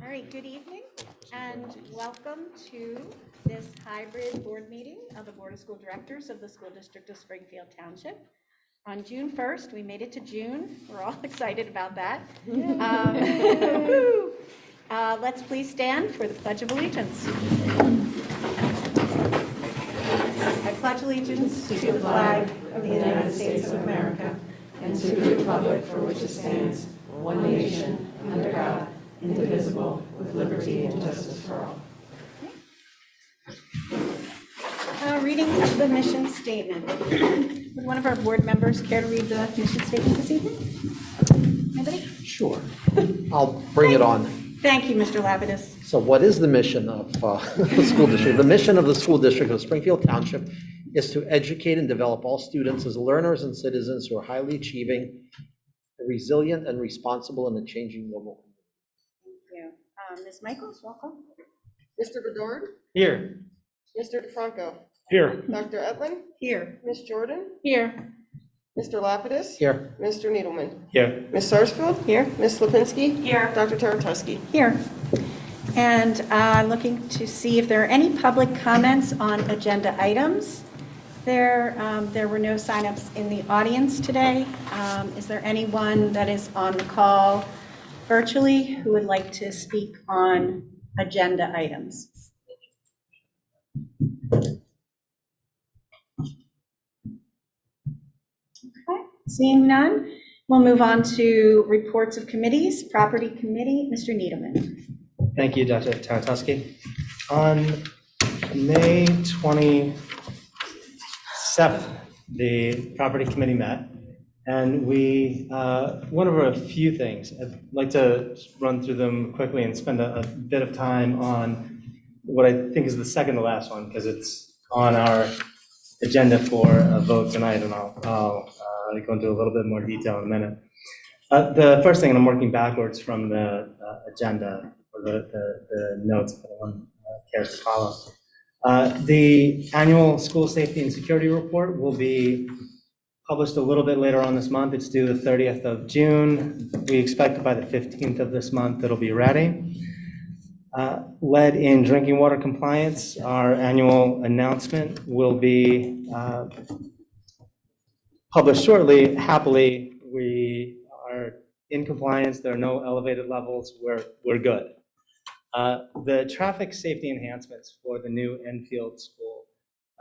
All right, good evening and welcome to this hybrid board meeting of the Board of School Directors of the School District of Springfield Township. On June 1st, we made it to June. We're all excited about that. Let's please stand for the Pledge of Allegiance. I pledge allegiance to the flag of the United States of America and to the republic for which it stands, one nation, under God, indivisible, with liberty and justice for all. Reading of the mission statement. Would one of our board members care to read the mission statement this evening? Anybody? Sure. I'll bring it on. Thank you, Mr. Lapidus. So what is the mission of the school district? The mission of the school district of Springfield Township is to educate and develop all students as learners and citizens who are highly achieving, resilient, and responsible in a changing world. Thank you. Ms. Michaels, welcome. Mr. Bedard? Here. Mr. DeFranco? Here. Dr. Etlin? Here. Ms. Jordan? Here. Mr. Lapidus? Here. Mr. Needleman? Here. Ms. Sarsfield? Here. Ms. Lipinski? Here. Dr. Taratuski? Here. And looking to see if there are any public comments on agenda items. There were no signups in the audience today. Is there anyone that is on the call virtually who would like to speak on agenda items? Okay, seeing none, we'll move on to reports of committees. Property Committee, Mr. Needleman. Thank you, Dr. Taratuski. On May 27th, the Property Committee met, and we went over a few things. I'd like to run through them quickly and spend a bit of time on what I think is the second to last one, because it's on our agenda for a vote tonight, and I'll go into a little bit more detail in a minute. The first thing, and I'm working backwards from the agenda, or the notes, if anyone cares to follow. The annual school safety and security report will be published a little bit later on this month. It's due the 30th of June. We expect by the 15th of this month it'll be ready. Lead in drinking water compliance, our annual announcement will be published shortly. Happily, we are in compliance. There are no elevated levels. We're good. The traffic safety enhancements for the new Enfield school.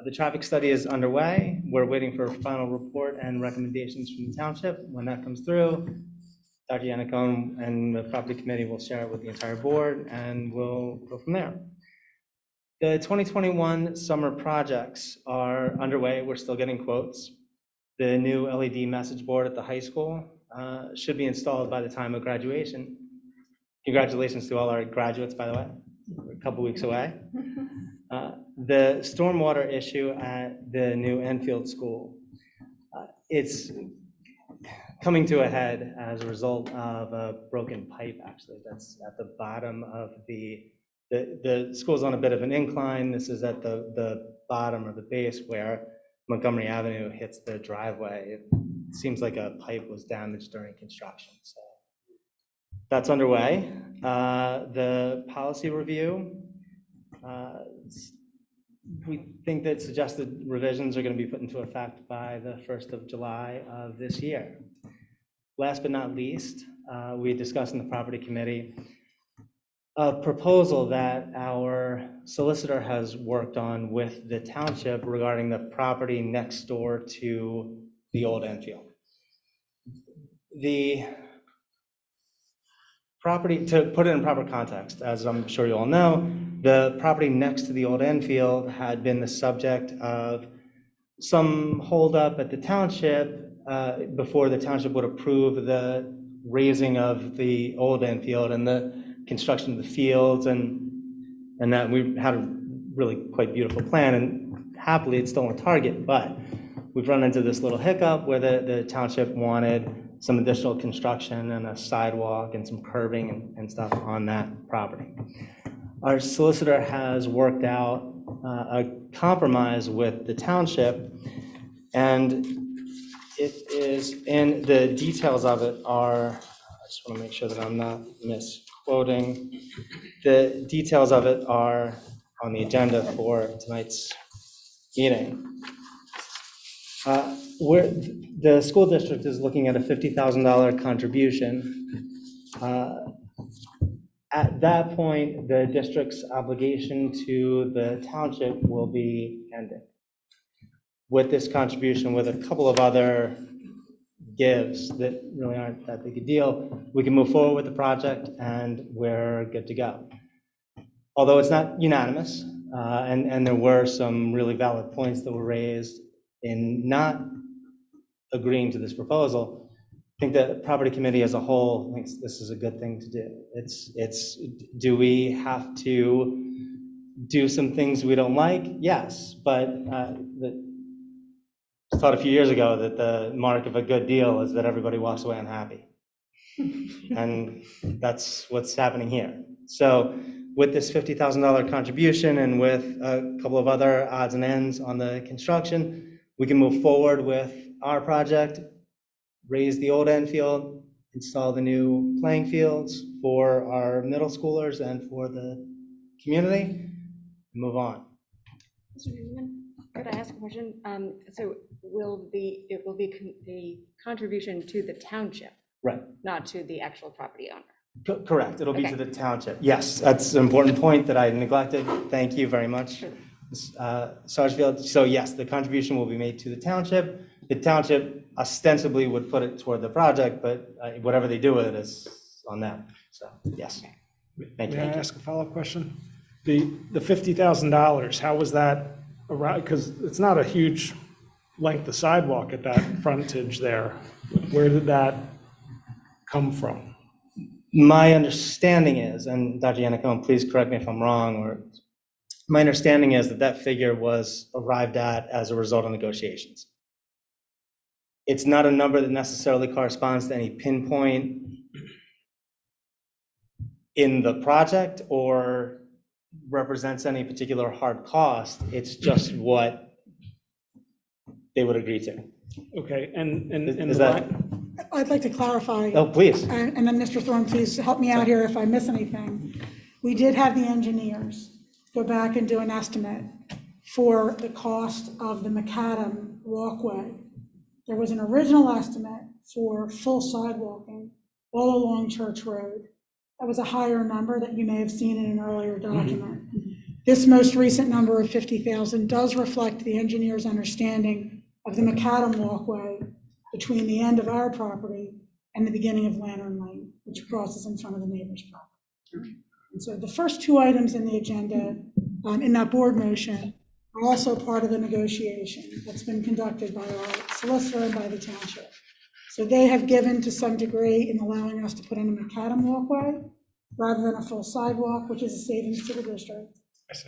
The traffic study is underway. We're waiting for a final report and recommendations from the township. When that comes through, Dr. Yannicone and the property committee will share it with the entire board, and we'll go from there. The 2021 summer projects are underway. We're still getting quotes. The new LED message board at the high school should be installed by the time of graduation. Congratulations to all our graduates, by the way. We're a couple weeks away. The stormwater issue at the new Enfield school, it's coming to a head as a result of a broken pipe, actually, that's at the bottom of the school's on a bit of an incline. This is at the bottom or the base where Montgomery Avenue hits the driveway. It seems like a pipe was damaged during construction, so that's underway. The policy review, we think that suggested revisions are going to be put into effect by the 1st of July of this year. Last but not least, we discussed in the property committee a proposal that our solicitor has worked on with the township regarding the property next door to the old Enfield. The property, to put it in proper context, as I'm sure you all know, the property next to the old Enfield had been the subject of some holdup at the township before the township would approve the raising of the old Enfield and the construction of the fields, and that we had a really quite beautiful plan, and happily it's still on target, but we've run into this little hiccup where the township wanted some additional construction and a sidewalk and some curbing and stuff on that property. Our solicitor has worked out a compromise with the township, and it is in the details of it are, I just want to make sure that I'm not misquoting quoting. The details of it are on the agenda for tonight's meeting. Where the school district is looking at a $50,000 contribution. At that point, the district's obligation to the township will be ended. With this contribution, with a couple of other gives that really aren't that big a deal, we can move forward with the project and we're good to go. Although it's not unanimous, and there were some really valid points that were raised in not agreeing to this proposal, I think the property committee as a whole thinks this is a good thing to do. It's do we have to do some things we don't like? Yes, but I thought a few years ago that the mark of a good deal is that everybody walks away unhappy. And that's what's happening here. So with this $50,000 contribution and with a couple of other odds and ends on the construction, we can move forward with our project, raise the old end field, install the new playing fields for our middle schoolers and for the community, and move on. Mr. Newman, could I ask a question? So it will be the contribution to the township, Right. not to the actual property owner? Correct. It'll be to Okay. the township. Yes, that's an important point that I neglected. Thank you very much, Sure. Sargefield. So yes, the contribution will be made to the township. The township ostensibly would put it toward the project, but whatever they do with it is on them. So yes, thank you. May I ask a follow-up question? The $50,000, how was that around, because it's not a huge length of sidewalk at that frontage there. Where did that come from? My understanding is, and Dr. Yannicone, please correct me if I'm wrong, or my understanding is that that figure was arrived at as a result of negotiations. It's not a number that necessarily corresponds to any pinpoint in the project or represents any particular hard cost. It's just what they would agree to. Okay, and Is that, I'd like to clarify, oh, please. and then Mr. Thorne, please help me out here if I miss anything. We did have the engineers go back and do an estimate for the cost of the macadam walkway. There was an original estimate for full sidewalking all along Church Road. That was a higher number that you may have seen in an earlier document. This most recent number of 50,000 does reflect the engineer's understanding of the macadam walkway between the end of our property and the beginning of Lantern Lane, which crosses in front of the neighbor's property. And so the first two items in the agenda, in that board motion, are also part of the negotiation that's been conducted by our solicitor and by the township. So they have given to some degree in allowing us to put in a macadam walkway rather than a full sidewalk, which is a savings to the district.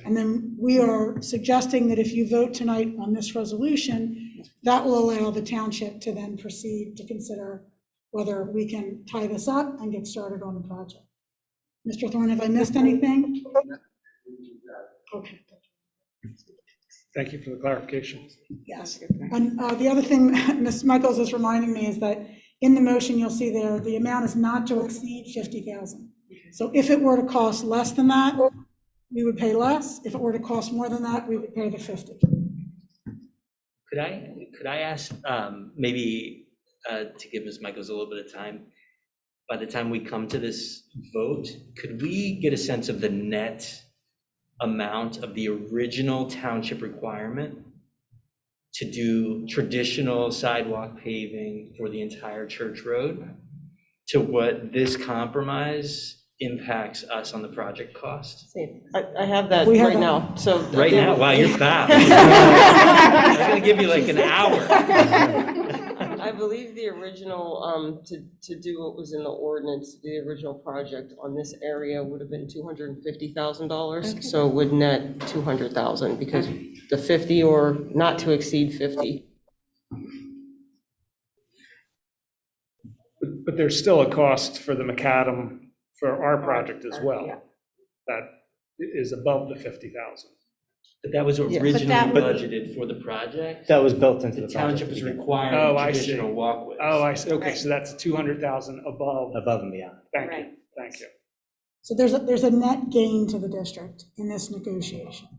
And then we are suggesting that if you vote tonight on this resolution, that will allow the township to then proceed to consider whether we can tie this up and get started on the project. Mr. Thorne, have I missed anything? Okay. thank you for the clarification. Yes. And the other thing Ms. Michaels is reminding me is that in the motion, you'll see there, the amount is not to exceed 50,000. So if it were to cost less than that, we would pay less. If it were to cost more than that, we would pay the 50. Could I ask, maybe to give Ms. Michaels a little bit of time, by the time we come to this vote, could we get a sense of the net amount of the original township requirement to do traditional sidewalk paving for the entire Church Road to what this compromise impacts us on the project cost? I have that We have right that. now, so. Right now, wow, you're fast. I was gonna give you like an hour. I believe the original, to do what was in the ordinance, the original project on this area would have been $250,000. So it would net 200,000 because the 50 or not to exceed 50. But there's still a cost for the macadam for our project as well. Yeah. That is above the 50,000. But that was Yeah. originally that would- budgeted for the project. That was built into The the township project. was requiring Oh, I see. traditional walkways. Oh, I see, okay, so that's 200,000 above. Above and beyond. Thank you, Right. thank you. So there's a net gain to the district in this negotiation.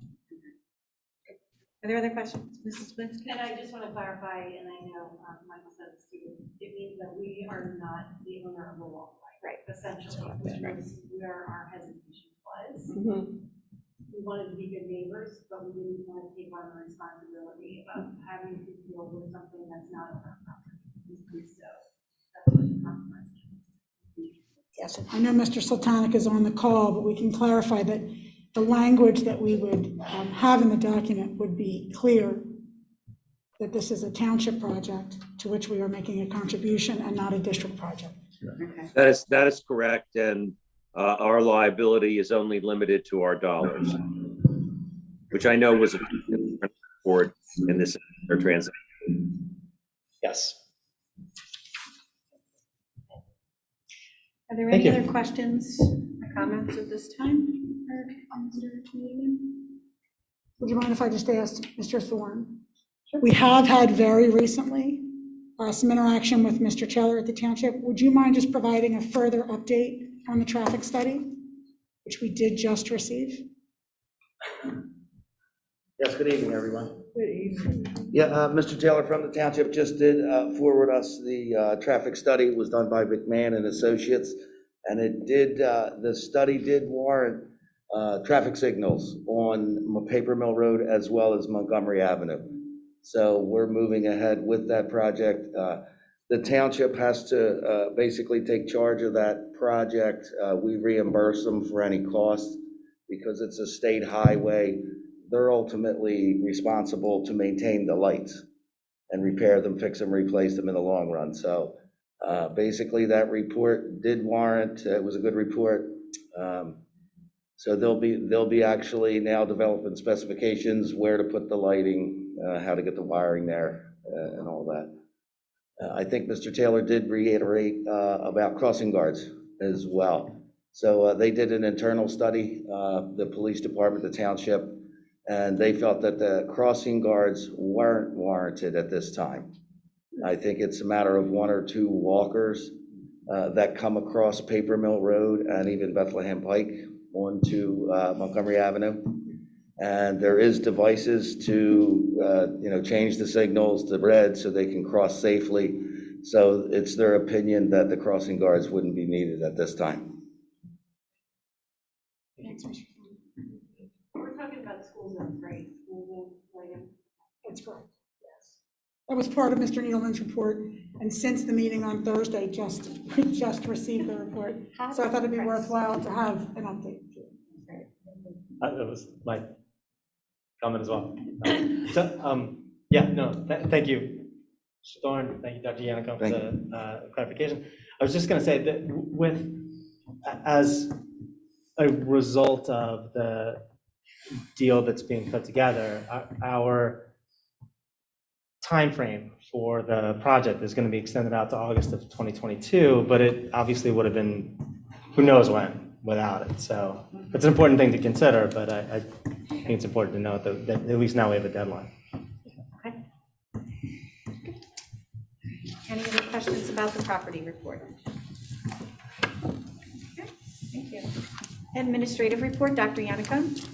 Are there other questions? Mrs. Blinsky? And I just want to clarify, and I know Michael said this too, it means that we are not the owner of the walkway. Right. Essentially, which was where our hesitation was. Mhm. We wanted to be good neighbors, but we didn't want to take on the responsibility of having to deal with something that's not on our property. So that's what the compromise is. Yes, I know Mr. Sultanic is on the call, but we can clarify that the language that we would have in the document would be clear that this is a township project to which we are making a contribution and not a district project. Okay. That is correct, and our liability is only limited to our dollars, which I know was a board in this transaction. Yes. Are there Thank any you. other questions or comments at this time? Mr. Comedian? Would you mind if I just asked Mr. Thorne? We have had very recently some interaction with Mr. Taylor at the township. Would you mind just providing a further update on the traffic study, which we did just receive? Yes, good evening, everyone. Good evening. Yeah, Mr. Taylor from the township just did forward us the traffic study. It was done by McMahon and Associates. And it did, the study did warrant traffic signals on Paper Mill Road as well as Montgomery Avenue. So we're moving ahead with that project. The township has to basically take charge of that project. We reimburse them for any costs because it's a state highway. They're ultimately responsible to maintain the lights and repair them, fix them, replace them in the long run. So basically that report did warrant, it was a good report. So they'll be actually now developing specifications, where to put the lighting, how to get the wiring there and all that. I think Mr. Taylor did reiterate about crossing guards as well. So they did an internal study, the police department, the township, and they felt that the crossing guards weren't warranted at this time. I think it's a matter of 1 or 2 walkers that come across Paper Mill Road and even Bethlehem Pike onto Montgomery Avenue. And there is devices to change the signals to red so they can cross safely. So it's their opinion that the crossing guards wouldn't be needed at this time. We're talking about school zones, right? School zone plan. That's correct, yes. That was part of Mr. Nealman's report, and since the meeting on Thursday, we just received the report. So I thought it'd be worthwhile to have an update. That was my comment as well. Thank you, Mr. Thorne. Thank you, Dr. Yannicko, for the clarification. I was just going to say that as a result of the deal that's being put together, our timeframe for the project is going to be extended out to August of 2022, but it obviously would have been who knows when without it. So it's an important thing to consider, but I think it's important to note that at least now we have a deadline. Okay. Any other questions about the property report? Okay, thank you. Administrative report, Dr. Yannicko.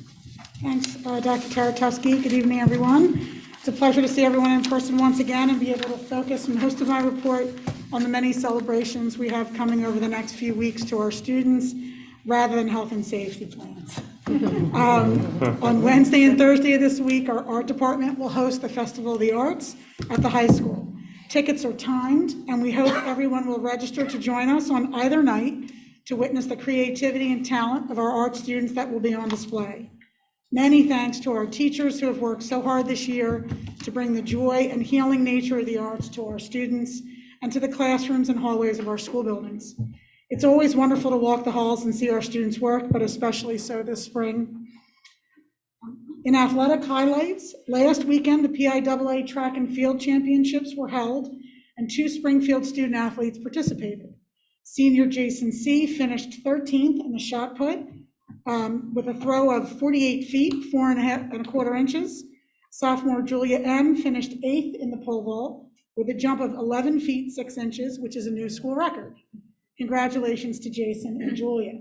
Thanks, Dr. Taratowski. Good evening, everyone. It's a pleasure to see everyone in person once again and be able to focus most of my report on the many celebrations we have coming over the next few weeks to our students, rather than health and safety plans. On Wednesday and Thursday of this week, our art department will host the Festival of the Arts at the high school. Tickets are timed, and we hope everyone will register to join us on either night to witness the creativity and talent of our art students that will be on display. Many thanks to our teachers who have worked so hard this year to bring the joy and healing nature of the arts to our students and to the classrooms and hallways of our school buildings. It's always wonderful to walk the halls and see our students work, but especially so this spring. In athletic highlights, last weekend, the PIAA Track and Field Championships were held, and 2 Springfield student athletes participated. Senior Jason C. finished 13th in the shot put with a throw of 48 feet, 4.25 inches. Sophomore Julia M. finished 8th in the pole vault with a jump of 11 feet, 6 inches, which is a new school record. Congratulations to Jason and Julia.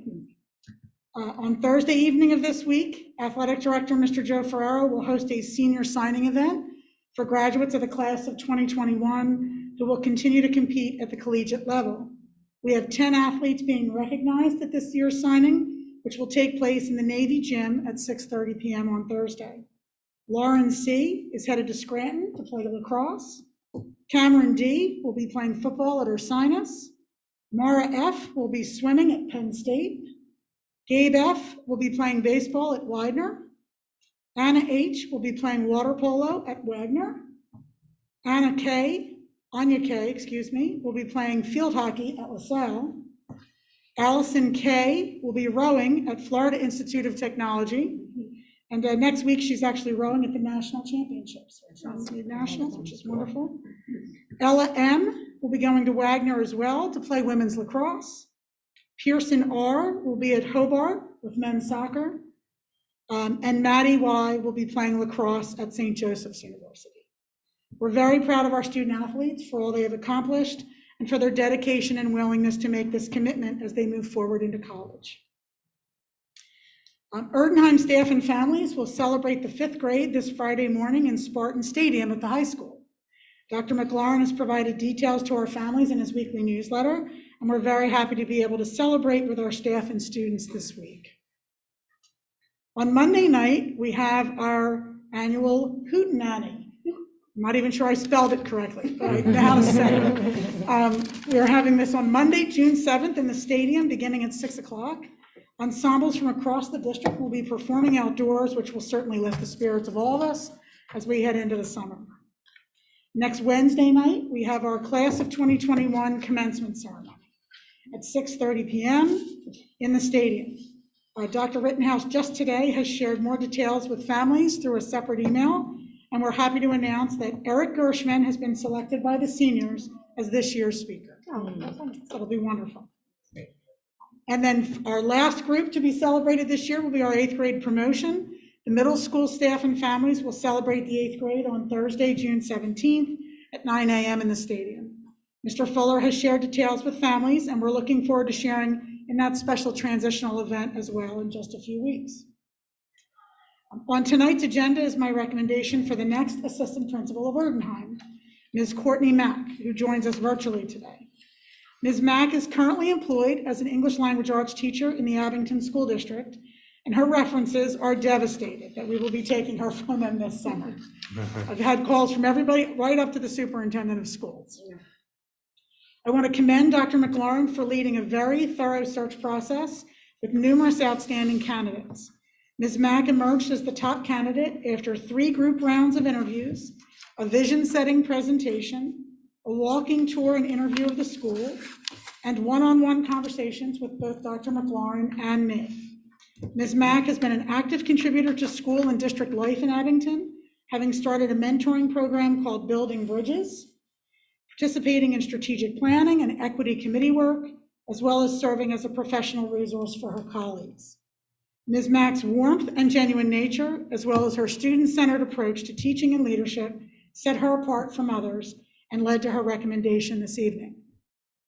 On Thursday evening of this week, Athletic Director Mr. Joe Ferrero will host a senior signing event for graduates of the class of 2021 who will continue to compete at the collegiate level. We have 10 athletes being recognized at this year's signing, which will take place in the Navy Gym at 6:30 p.m. on Thursday. Lauren C. is headed to Scranton to play lacrosse. Cameron D. will be playing football at Ursinus. Mara F. will be swimming at Penn State. Gabe F. will be playing baseball at Widener. Anna H. will be playing water polo at Wagner. Anya K., will be playing field hockey at LaSalle. Allison K. will be rowing at Florida Institute of Technology. And next week, she's actually rowing at the national championships, the nationals, which is wonderful. Ella M. will be going to Wagner as well to play women's lacrosse. Pearson R. will be at Hobart with men's soccer. And Maddie Y. will be playing lacrosse at St. Joseph's University. We're very proud of our student athletes for all they have accomplished and for their dedication and willingness to make this commitment as they move forward into college. Erdenheim staff and families will celebrate the 5th grade this Friday morning in Spartan Stadium at the high school. Dr. McLaurin has provided details to our families in his weekly newsletter, and we're very happy to be able to celebrate with our staff and students this week. On Monday night, we have our annual Hootenanny. I'm not even sure I spelled it correctly, but I know how to say it. We are having this on Monday, June 7th in the stadium, beginning at 6 o'clock. Ensembles from across the district will be performing outdoors, which will certainly lift the spirits of all of us as we head into the summer. Next Wednesday night, we have our class of 2021 commencement ceremony at 6:30 p.m. in the stadium. Dr. Rittenhouse just today has shared more details with families through a separate email, and we're happy to announce that Eric Gershman has been selected by the seniors as this year's speaker. So that'll be wonderful. And then our last group to be celebrated this year will be our 8th grade promotion. The middle school staff and families will celebrate the 8th grade on Thursday, June 17th at 9 a.m. in the stadium. Mr. Fuller has shared details with families, and we're looking forward to sharing in that special transitional event as well in just a few weeks. On tonight's agenda is my recommendation for the next assistant principal of Erdenheim, Ms. Courtney Mack, who joins us virtually today. Ms. Mack is currently employed as an English language arts teacher in the Abington School District, and her references are devastated that we will be taking her from them this summer. I've had calls from everybody right up to the superintendent of schools. I want to commend Dr. McLaurin for leading a very thorough search process with numerous outstanding candidates. Ms. Mack emerged as the top candidate after 3 group rounds of interviews, a vision-setting presentation, a walking tour and interview of the school, and one-on-one conversations with both Dr. McLaurin and me. Ms. Mack has been an active contributor to school and district life in Abington, having started a mentoring program called Building Bridges, participating in strategic planning and equity committee work, as well as serving as a professional resource for her colleagues. Ms. Mack's warmth and genuine nature, as well as her student-centered approach to teaching and leadership, set her apart from others and led to her recommendation this evening.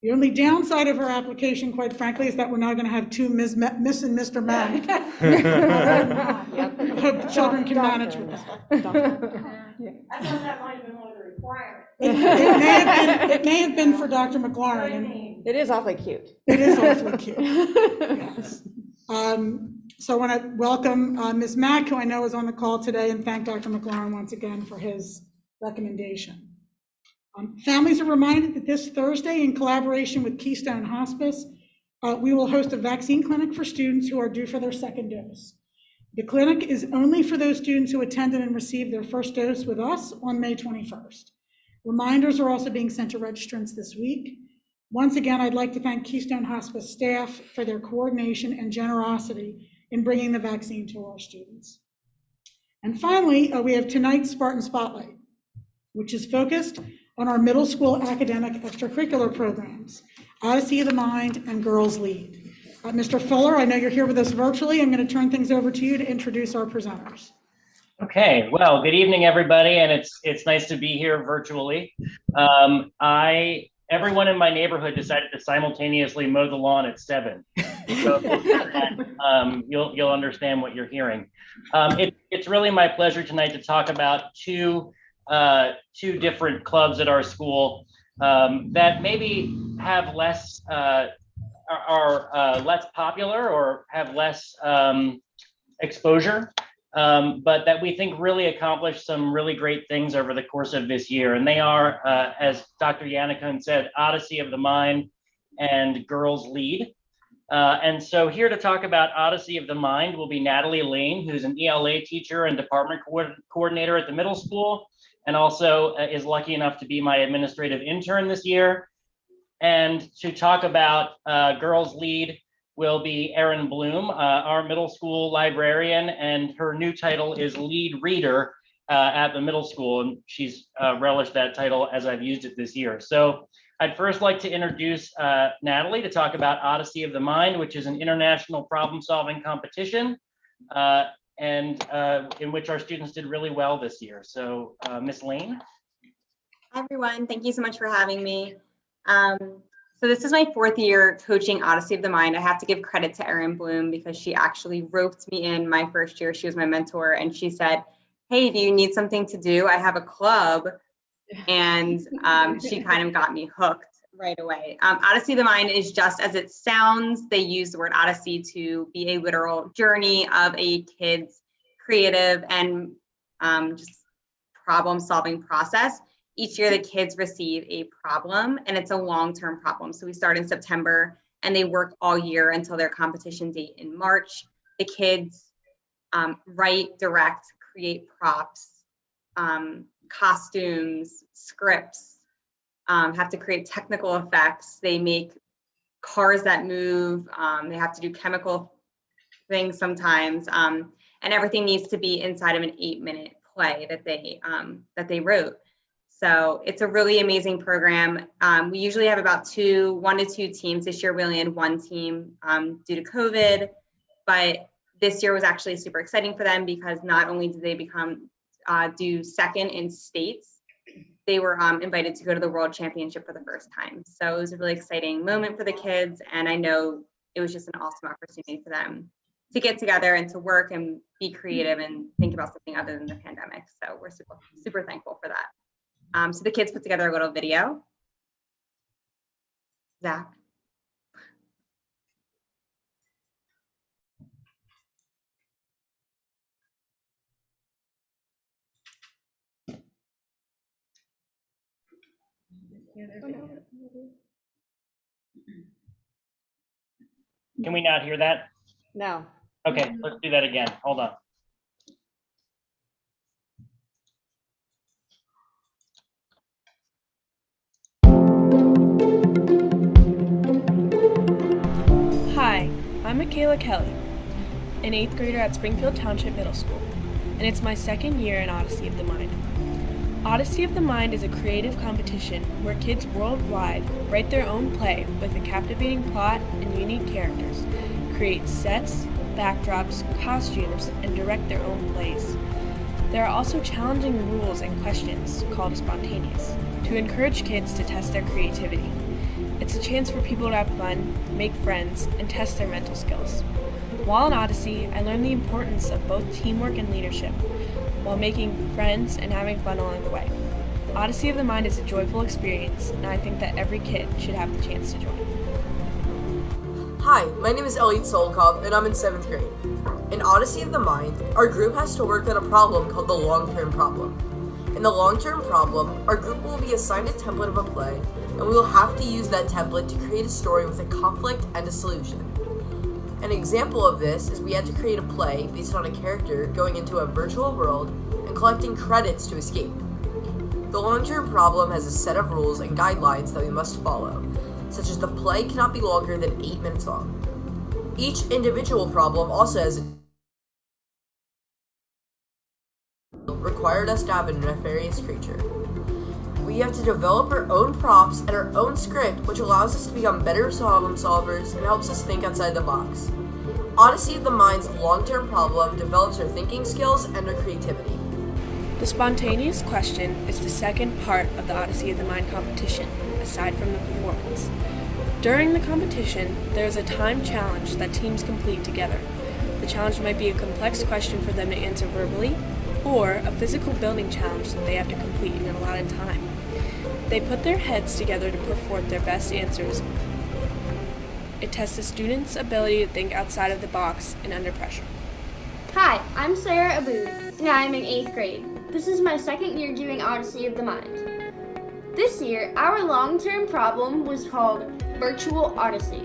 The only downside of her application, quite frankly, is that we're now going to have 2 Miss and Mr. Mack. I hope children can manage with that. I thought that might have been one of the requirements. It may have been for Dr. McLaurin. It is awfully cute. It is awfully cute. Yes. So I want to welcome Ms. Mack, who I know is on the call today, and thank Dr. McLaurin once again for his recommendation. Families are reminded that this Thursday, in collaboration with Keystone Hospice, we will host a vaccine clinic for students who are due for their 2nd dose. The clinic is only for those students who attended and received their 1st dose with us on May 21st. Reminders are also being sent to registrants this week. Once again, I'd like to thank Keystone Hospice staff for their coordination and generosity in bringing the vaccine to our students. And finally, we have tonight's Spartan Spotlight, which is focused on our middle school academic extracurricular programs, Odyssey of the Mind and Girls Lead. Mr. Fuller, I know you're here with us virtually. I'm going to turn things over to you to introduce our presenters. Okay, well, good evening, everybody, and it's nice to be here virtually. Everyone in my neighborhood decided to simultaneously mow the lawn at 7. So if you hear that, you'll understand what you're hearing. It's really my pleasure tonight to talk about two different clubs at our school that maybe have less are less popular or have less exposure, but that we think really accomplished some really great things over the course of this year. And they are, as Dr. Yannicka said, Odyssey of the Mind and Girls Lead. And so here to talk about Odyssey of the Mind will be Natalie Lane, who's an ELA teacher and department coordinator at the middle school, and also is lucky enough to be my administrative intern this year. And to talk about Girls Lead will be Erin Bloom, our middle school librarian, and her new title is Lead Reader at the middle school, and she's relished that title as I've used it this year. So I'd first like to introduce Natalie to talk about Odyssey of the Mind, which is an international problem-solving competition, and in which our students did really well this year. So Miss Lane. Hi, everyone. Thank you so much for having me. So this is my 4th year coaching Odyssey of the Mind. I have to give credit to Erin Bloom because she actually roped me in my first year. She was my mentor, and she said, hey, do you need something to do? I have a club. And she kind of got me hooked right away. Odyssey of the Mind is just as it sounds. They use the word Odyssey to be a literal journey of a kid's creative and just problem-solving process. Each year, the kids receive a problem, and it's a long-term problem. So we start in September, and they work all year until their competition date in March. The kids write, direct, create props, costumes, scripts, have to create technical effects. They make cars that move. They have to do chemical things sometimes, and everything needs to be inside of an 8-minute play that they wrote. So it's a really amazing program. We usually have about 1 to 2 teams. This year we only had 1 team due to COVID, but this year was actually super exciting for them because not only did they do second in states, they were invited to go to the World Championship for the first time. So it was a really exciting moment for the kids, and I know it was just an awesome opportunity for them to get together and to work and be creative and think about something other than the pandemic. So we're super, super thankful for that. So the kids put together a little video. Zach. Can we not hear that? No. Okay, let's do that again. Hold on. Hi, I'm Michaela Kelly, an 8th grader at Springfield Township Middle School, and it's my 2nd year in Odyssey of the Mind. Odyssey of the Mind is a creative competition where kids worldwide write their own play with a captivating plot and unique characters, create sets, backdrops, costumes, and direct their own plays. There are also challenging rules and questions, called spontaneous, to encourage kids to test their creativity. It's a chance for people to have fun, make friends, and test their mental skills. While in Odyssey, I learned the importance of both teamwork and leadership, while making friends and having fun along the way. Odyssey of the Mind is a joyful experience, and I think that every kid should have the chance to join. Hi, my name is Elliot Solkov, and I'm in 7th grade. In Odyssey of the Mind, our group has to work on a problem called the long-term problem. In the long-term problem, our group will be assigned a template of a play, and we will have to use that template to create a story with a conflict and a solution. An example of this is we had to create a play based on a character going into a virtual world and collecting credits to escape. The long-term problem has a set of rules and guidelines that we must follow, such as the play cannot be longer than 8 minutes long. Each individual problem also has required us to have a nefarious creature. We have to develop our own props and our own script, which allows us to become better problem solvers and helps us think outside the box. Odyssey of the Mind's long-term problem develops our thinking skills and our creativity. The spontaneous question is the second part of the Odyssey of the Mind competition, aside from the performance. During the competition, there is a time challenge that teams complete together. The challenge might be a complex question for them to answer verbally, or a physical building challenge that they have to complete in an allotted time. They put their heads together to put forth their best answers. It tests the students' ability to think outside of the box and under pressure. Hi, I'm Sarah Abood, and I'm in 8th grade. This is my second year doing Odyssey of the Mind. This year, our long-term problem was called Virtual Odyssey.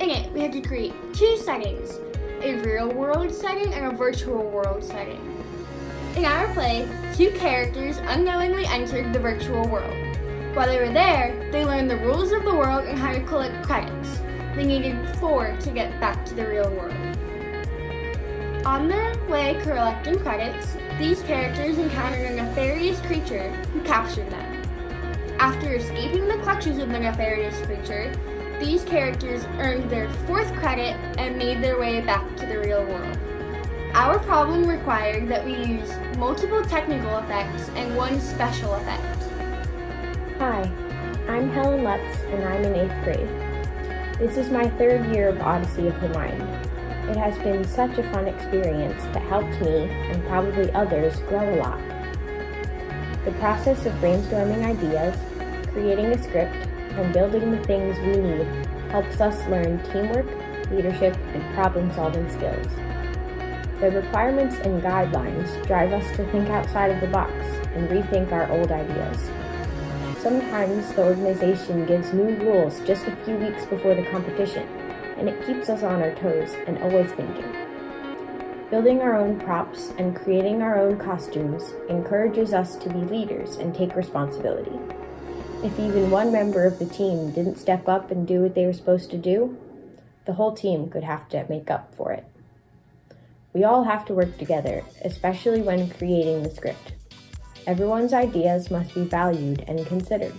In it, we had to create 2 settings, a real-world setting and a virtual world setting. In our play, 2 characters unknowingly entered the virtual world. While they were there, they learned the rules of the world and how to collect credits. They needed 4 to get back to the real world. On their way collecting credits, these characters encountered a nefarious creature who captured them. After escaping the clutches of the nefarious creature, these characters earned their 4th credit and made their way back to the real world. Our problem required that we use multiple technical effects and 1 special effect. Hi, I'm Helen Lutz and I'm in 8th grade. This is my 3rd year of Odyssey of the Mind. It has been such a fun experience that helped me, and probably others, grow a lot. The process of brainstorming ideas, creating a script, and building the things we need helps us learn teamwork, leadership, and problem-solving skills. The requirements and guidelines drive us to think outside of the box and rethink our old ideas. Sometimes the organization gives new rules just a few weeks before the competition, and it keeps us on our toes and always thinking. Building our own props and creating our own costumes encourages us to be leaders and take responsibility. If even one member of the team didn't step up and do what they were supposed to do, the whole team could have to make up for it. We all have to work together, especially when creating the script. Everyone's ideas must be valued and considered.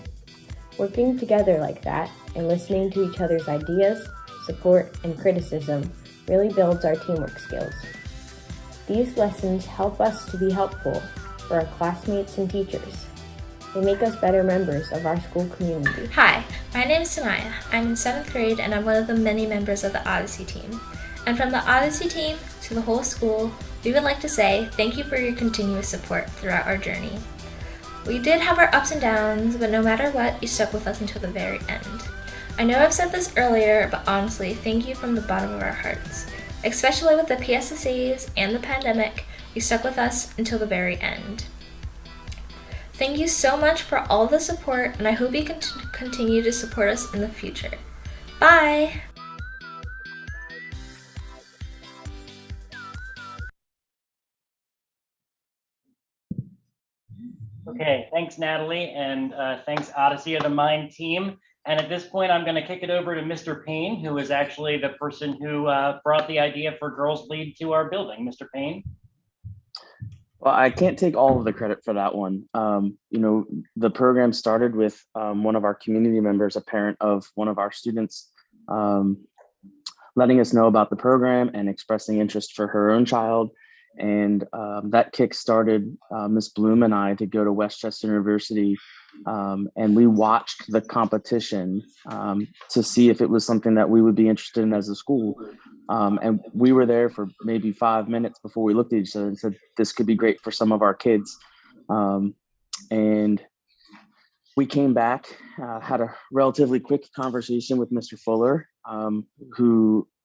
Working together like that and listening to each other's ideas, support, and criticism really builds our teamwork skills. These lessons help us to be helpful for our classmates and teachers. They make us better members of our school community. Hi, my name is Sanaya. I'm in 7th grade and I'm one of the many members of the Odyssey team. And from the Odyssey team to the whole school, we would like to say thank you for your continuous support throughout our journey. We did have our ups and downs, but no matter what, you stuck with us until the very end. I know I've said this earlier, but honestly, thank you from the bottom of our hearts. Especially with the PSSAs and the pandemic, you stuck with us until the very end. Thank you so much for all the support, and I hope you can continue to support us in the future. Bye! Okay, thanks Natalie, and thanks Odyssey of the Mind team. And at this point, I'm going to kick it over to Mr. Payne, who is actually the person who brought the idea for Girls Lead to our building. Mr. Payne. Well, I can't take all of the credit for that one. The program started with one of our community members, a parent of one of our students, letting us know about the program and expressing interest for her own child. And that kick-started Ms. Bloom and I to go to Westchester University, and we watched the competition to see if it was something that we would be interested in as a school. And we were there for maybe 5 minutes before we looked at each other and said, this could be great for some of our kids. And we came back, had a relatively quick conversation with Mr. Fuller,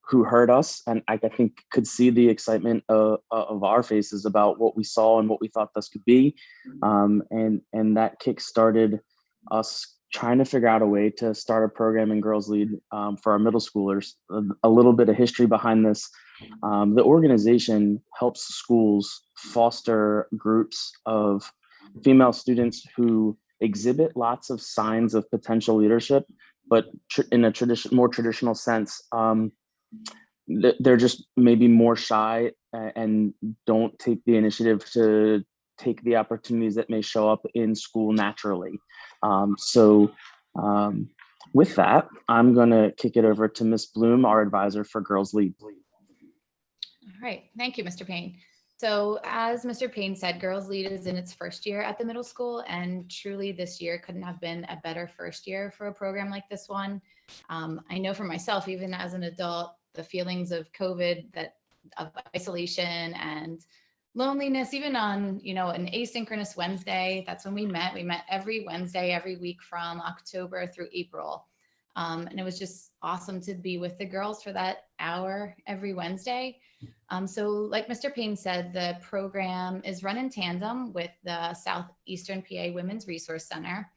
who heard us and I think could see the excitement of our faces about what we saw and what we thought this could be. And that kick-started us trying to figure out a way to start a program in Girls Lead for our middle schoolers. A little bit of history behind this. The organization helps schools foster groups of female students who exhibit lots of signs of potential leadership, but in a more traditional sense. They're just maybe more shy and don't take the initiative to take the opportunities that may show up in school naturally. With that, I'm going to kick it over to Ms. Bloom, our advisor for Girls Lead. All right, thank you, Mr. Payne. So as Mr. Payne said, Girls Lead is in its first year at the middle school, and truly this year couldn't have been a better first year for a program like this one. I know for myself, even as an adult, the feelings of COVID, of isolation and loneliness, even on, an asynchronous Wednesday, that's when we met. We met every Wednesday, every week from October through April. And it was just awesome to be with the girls for that hour every Wednesday. So like Mr. Payne said, the program is run in tandem with the Southeastern PA Women's Resource Center.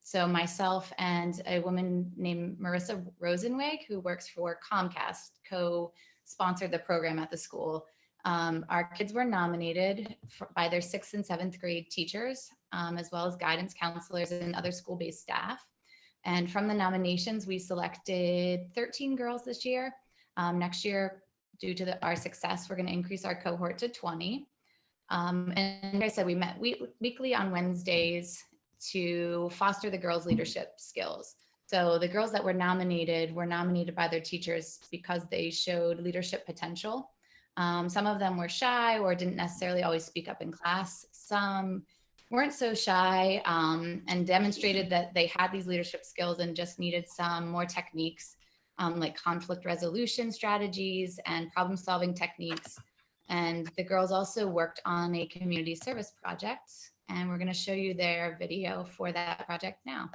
So myself and a woman named Marissa Rosenweg, who works for Comcast, co-sponsored the program at the school. Our kids were nominated by their 6th and 7th grade teachers, as well as guidance counselors and other school-based staff. And from the nominations, we selected 13 girls this year. Next year, due to our success, we're going to increase our cohort to 20. And like I said, we met weekly on Wednesdays to foster the girls' leadership skills. So the girls that were nominated by their teachers because they showed leadership potential. Some of them were shy or didn't necessarily always speak up in class. Some weren't so shy and demonstrated that they had these leadership skills and just needed some more techniques like conflict resolution strategies and problem solving techniques. And the girls also worked on a community service project, and we're going to show you their video for that project now.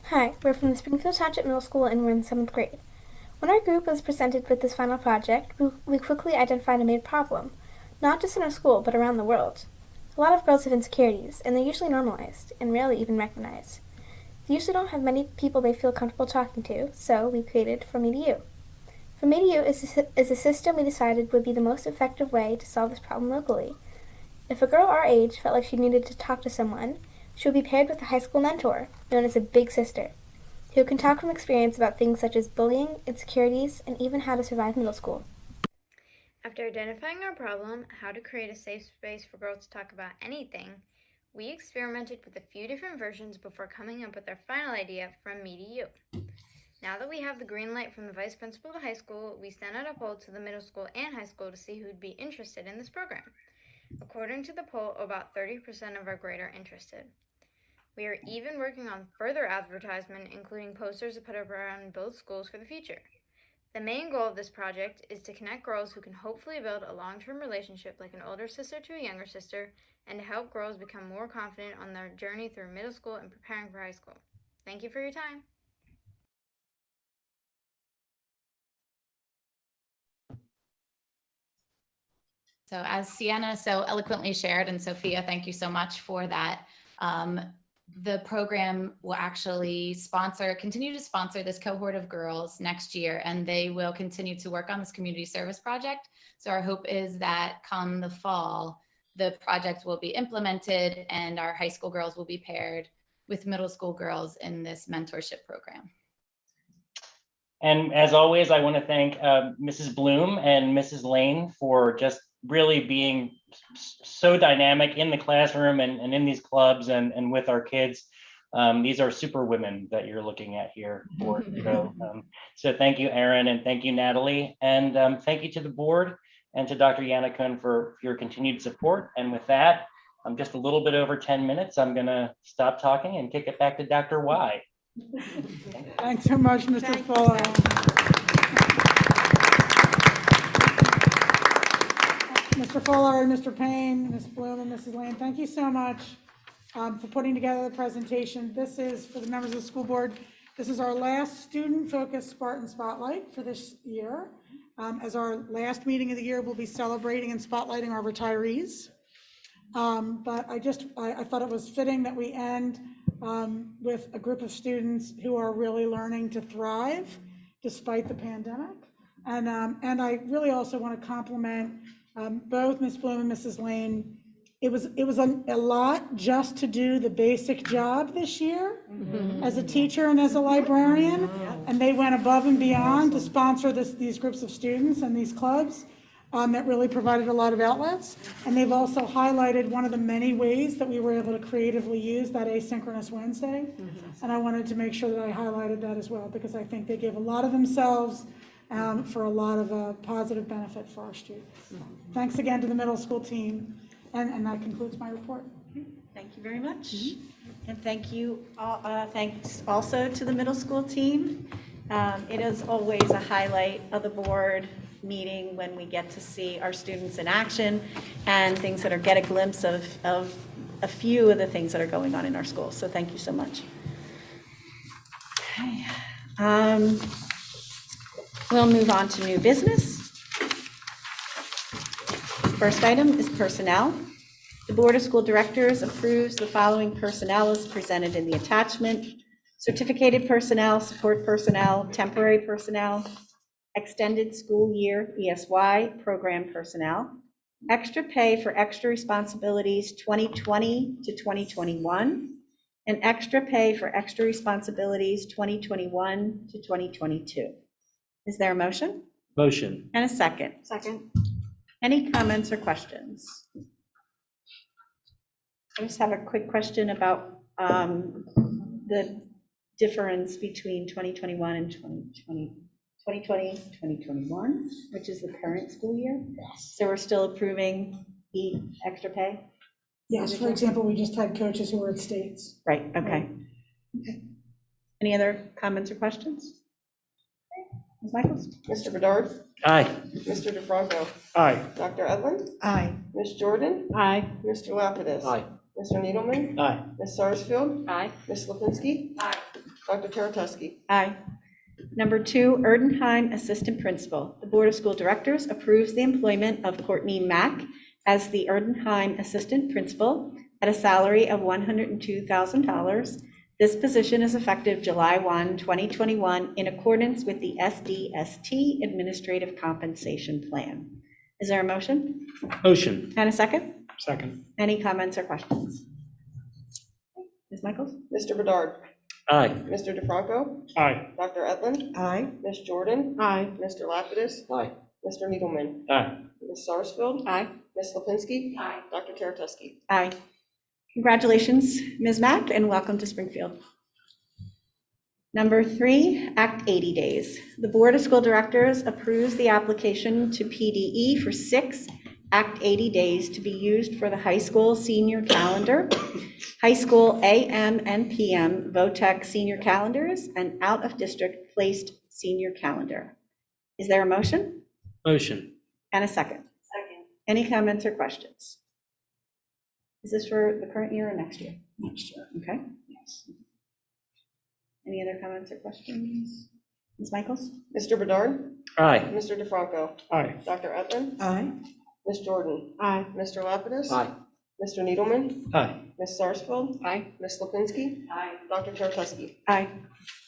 Hi, we're from the Springfield Township Middle School and we're in 7th grade. When our group was presented with this final project, we quickly identified a main problem, not just in our school, but around the world. A lot of girls have insecurities, and they're usually normalized, and rarely even recognized. They usually don't have many people they feel comfortable talking to, so we created For Me to You. For Me to You is a system we decided would be the most effective way to solve this problem locally. If a girl our age felt like she needed to talk to someone, she would be paired with a high school mentor, known as a big sister, who can talk from experience about things such as bullying, insecurities, and even how to survive middle school. After identifying our problem, how to create a safe space for girls to talk about anything, we experimented with a few different versions before coming up with our final idea, From Me to You. Now that we have the green light from the vice principal of the high school, we sent out a poll to the middle school and high school to see who would be interested in this program. According to the poll, about 30% of our grade are interested. We are even working on further advertisement, including posters to put up around both schools for the future. The main goal of this project is to connect girls who can hopefully build a long-term relationship like an older sister to a younger sister, and to help girls become more confident on their journey through middle school and preparing for high school. Thank you for your time. So as Sienna so eloquently shared, and Sophia, thank you so much for that. The program will actually continue to sponsor this cohort of girls next year, and they will continue to work on this community service project. So our hope is that come the fall, the project will be implemented and our high school girls will be paired with middle school girls in this mentorship program. And as always, I want to thank Mrs. Bloom and Mrs. Lane for just really being so dynamic in the classroom and in these clubs and with our kids. These are super women that you're looking at here. So thank you, Erin, and thank you, Natalie. And thank you to the board and to Dr. Yannickun for your continued support. And with that, I'm just a little bit over 10 minutes. I'm going to stop talking and kick it back to Dr. Y. Thanks so much, Mr. Fuller. Mr. Fuller, Mr. Payne, Ms. Bloom, and Mrs. Lane, thank you so much for putting together the presentation. This is, for the members of the school board, this is our last student-focused Spartan Spotlight for this year. As our last meeting of the year, we'll be celebrating and spotlighting our retirees. But I thought it was fitting that we end with a group of students who are really learning to thrive despite the pandemic. And I really also want to compliment both Ms. Bloom and Mrs. Lane. It was a lot just to do the basic job this year as a teacher and as a librarian, and they went above and beyond to sponsor these groups of students and these clubs. that really provided a lot of outlets. And they've also highlighted one of the many ways that we were able to creatively use that asynchronous Wednesday. And I wanted to make sure that I highlighted that as well, because I think they gave a lot of themselves for a lot of positive benefit for our students. Thanks again to the middle school team, and that concludes my report. Thank you very much. And thank you, thanks also to the middle school team. It is always a highlight of the board meeting when we get to see our students in action and things that get a glimpse of a few of the things that are going on in our schools. So thank you so much. Okay. We'll move on to new business. First item is personnel. The Board of School Directors approves the following personnel as presented in the attachment: certificated personnel, support personnel, temporary personnel, extended school year ESY program personnel, extra pay for extra responsibilities 2020 to 2021, and extra pay for extra responsibilities 2021 to 2022. Is there a motion? Motion. And a second? Second. Any comments or questions? I just have a quick question about the difference between 2021 and 2021, which is the current school year. So we're still approving the extra pay? Yes, for example, we just had coaches who were at states. Right, okay. Any other comments or questions? Ms. Michaels? Mr. Bedard? Aye. Mr. DeFranco? Aye. Dr. Edlin? Aye. Ms. Jordan? Aye. Mr. Lapidus? Aye. Mr. Needleman? Aye. Ms. Sarsfield? Aye. Ms. Lipinski? Aye. Dr. Teretuski? Aye. Number 2, Erdenheim Assistant Principal. The Board of School Directors approves the employment of Courtney Mack as the Erdenheim Assistant Principal at a salary of $102,000. This position is effective July 1, 2021, in accordance with the SDST Administrative Compensation Plan. Is there a motion? Motion. And a second? Second. Any comments or questions? Ms. Michaels? Mr. Bedard? Aye. Mr. DeFranco? Aye. Dr. Edlin? Aye. Ms. Jordan? Aye. Mr. Lapidus? Aye. Mr. Needleman? Aye. Ms. Sarsfield? Aye. Ms. Lipinski? Aye. Dr. Teretuski? Aye. Congratulations, Ms. Mack, and welcome to Springfield. Number 3, Act 80 days. The Board of School Directors approves the application to PDE for 6 Act 80 days to be used for the high school senior calendar, high school AM and PM VOTEC senior calendars, and out-of-district placed senior calendar. Is there a motion? Motion. And a second? Second. Any comments or questions? Is this for the current year or next year? Next year. Okay. Yes. Any other comments or questions? Ms. Michaels? Mr. Bedard? Aye. Mr. DeFranco? Aye. Dr. Edlin? Aye. Ms. Jordan? Aye. Mr. Lapidus? Aye. Mr. Needleman? Aye. Ms. Sarsfield? Aye. Ms. Lipinski? Aye. Dr. Teretuski? Aye.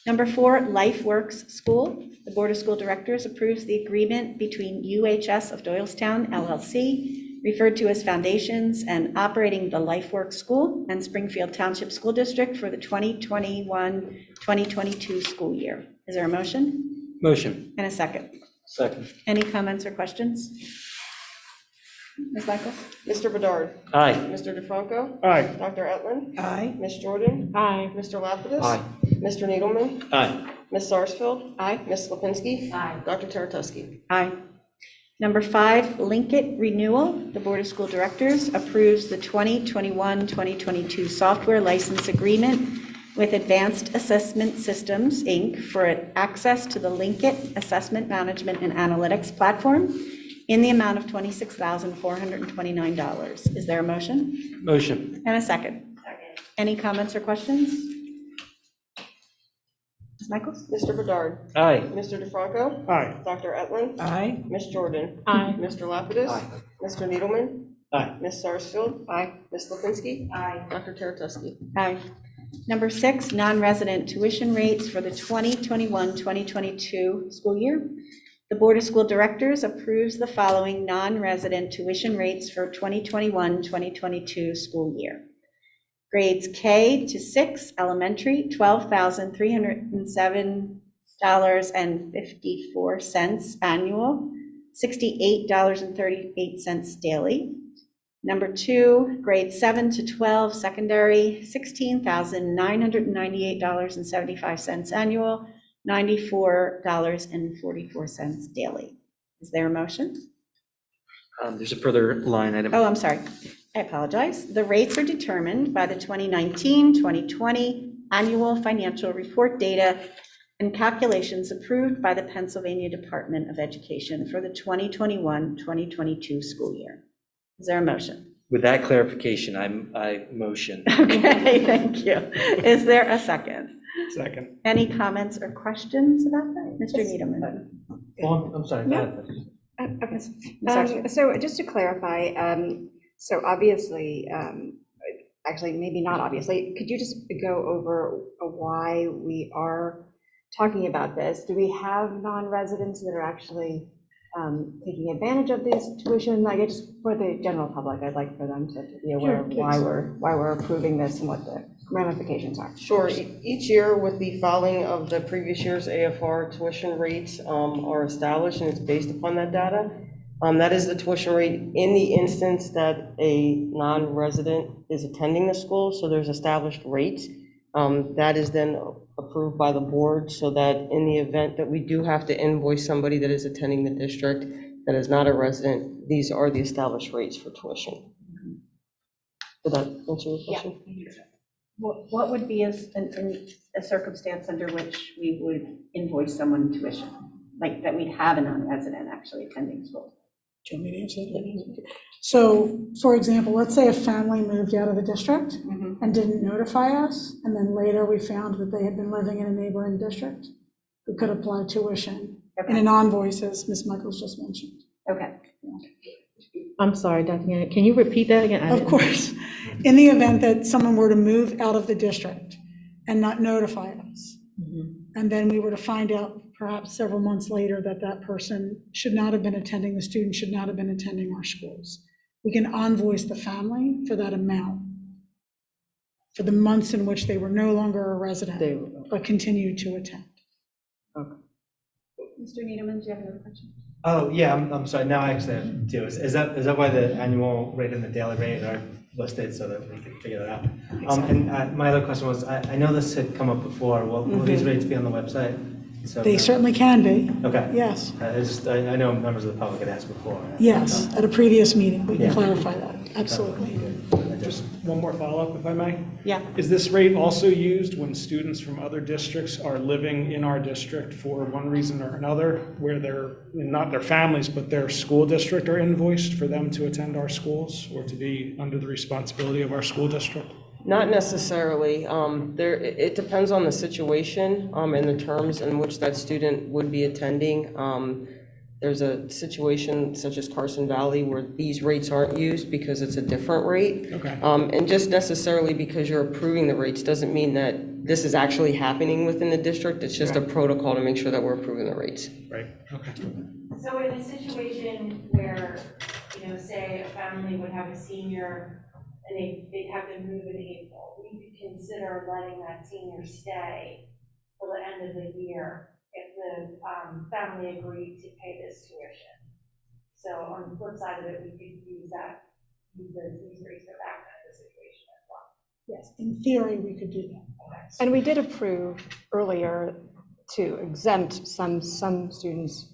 Number 4, LifeWorks School. The Board of School Directors approves the agreement between UHS of Doylestown LLC, referred to as Foundations, and operating the LifeWorks School and Springfield Township School District for the 2021-2022 school year. Is there a motion? Motion. And a second? Second. Any comments or questions? Ms. Michaels? Mr. Bedard? Aye. Mr. DeFranco? Aye. Dr. Edlin? Aye. Ms. Jordan? Aye. Mr. Lapidus? Aye. Mr. Needleman? Aye. Ms. Sarsfield? Aye. Ms. Lipinski? Aye. Dr. Teretuski? Aye. Number 5, Linkit Renewal. The Board of School Directors approves the 2021-2022 software license agreement with Advanced Assessment Systems, Inc. for access to the Linkit Assessment Management and Analytics platform in the amount of $26,429. Is there a motion? Motion. And a second? Second. Any comments or questions? Ms. Michaels? Mr. Bedard? Aye. Mr. DeFranco? Aye. Dr. Edlin? Aye. Ms. Jordan? Aye. Mr. Lapidus? Aye. Mr. Needleman? Aye. Ms. Sarsfield? Aye. Ms. Lipinski? Aye. Dr. Teretuski? Aye. Number 6, non-resident tuition rates for the 2021-2022 school year. The Board of School Directors approves the following non-resident tuition rates for 2021-2022 school year. Grades K to 6 elementary, $12,307.54 annual. $68.38 daily. Number 2, grade 7 to 12 secondary, $16,998.75 annual, $94.44 daily. Is there a motion? There's a further line item. Oh, I'm sorry. I apologize. The rates are determined by the 2019-2020 annual financial report data and calculations approved by the Pennsylvania Department of Education for the 2021-2022 school year. Is there a motion? With that clarification, I motion. Okay, thank you. Is there a second? Second. Any comments or questions about that? Mr. Needleman? Well, I'm sorry. No. Okay. So just to clarify, so obviously, actually, maybe not obviously, could you just go over why we are talking about this? Do we have non-residents that are actually taking advantage of this tuition? Like, just for the general public, I'd like for them to be aware of why we're approving this and what the ramifications are. Sure. Each year with the filing of the previous year's AFR, tuition rates are established, and it's based upon that data. That is the tuition rate in the instance that a non-resident is attending the school, so there's established rates. That is then approved by the board, so that in the event that we do have to invoice somebody that is attending the district that is not a resident, these are the established rates for tuition. Did that answer your question? Yeah. What would be a circumstance under which we would invoice someone tuition? Like that we'd have a non-resident actually attending school? Do you want me to answer that? So, for example, let's say a family moved out of the district and didn't notify us, and then later we found that they had been living in a neighboring district. We could apply tuition in a non-voice, as Ms. Michaels just mentioned. Okay. I'm sorry, Dr. Gannon, can you repeat that again? Of course. In the event that someone were to move out of the district and not notify us, and then we were to find out perhaps several months later that that person should not have been attending, the student should not have been attending our schools, we can invoice the family for that amount for the months in which they were no longer a resident, but continued to attend. Mr. Needleman, do you have another question? Oh, yeah, I'm sorry, now I actually have two. Is that why the annual rate and the daily rate are listed so that we can figure that out? And my other question was, I know this had come up before, will these rates be on the website? So They certainly can be. Okay. Yes. I know members of the public had asked before. Yes, at a previous meeting, we can clarify that, absolutely. Just one more follow-up, if I may. Yeah. Is this rate also used when students from other districts are living in our district for one reason or another, where they're, not their families, but their school district are invoiced for them to attend our schools or to be under the responsibility of our school district? Not necessarily. It depends on the situation and the terms in which that student would be attending. There's a situation such as Carson Valley where these rates aren't used because it's a different rate. Okay. And just necessarily because you're approving the rates doesn't mean that this is actually happening within the district. It's just a protocol to make sure that we're approving the rates. Right. Okay. So in a situation where, say a family would have a senior and they'd have to move in April, we could consider letting that senior stay till the end of the year if the family agreed to pay this tuition. So on the flip side of it, we could use these rates for that kind of situation as well. Yes, in theory, we could do that. And we did approve earlier to exempt some students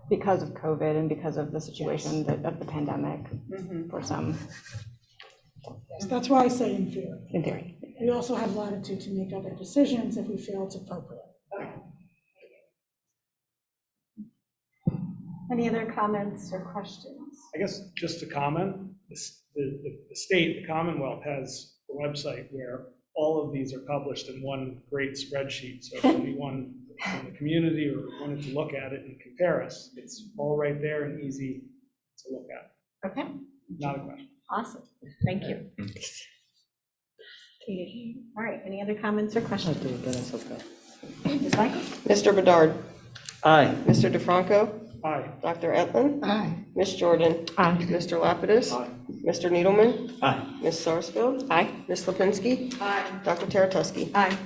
because of COVID and because of the situation of the pandemic for some. So that's why I say in theory. In theory. We also have latitude to make other decisions if we feel it's appropriate. Any other comments or questions? I guess just to comment, the state, the Commonwealth has a website where all of these are published in one great spreadsheet. So if anyone in the community or wanted to look at it and compare us, it's all right there and easy to look at. Okay. Not a question. Awesome. Thank you. All right. Any other comments or questions? Ms. Michael? Mr. Bedard? Aye. Mr. DeFranco? Aye. Dr. Etlin? Aye. Ms. Jordan? Aye. Mr. Lapidus? Aye. Mr. Needleman? Aye. Ms. Sarsfield? Aye. Ms. Lipinski? Aye. Dr. Taratusky? Aye.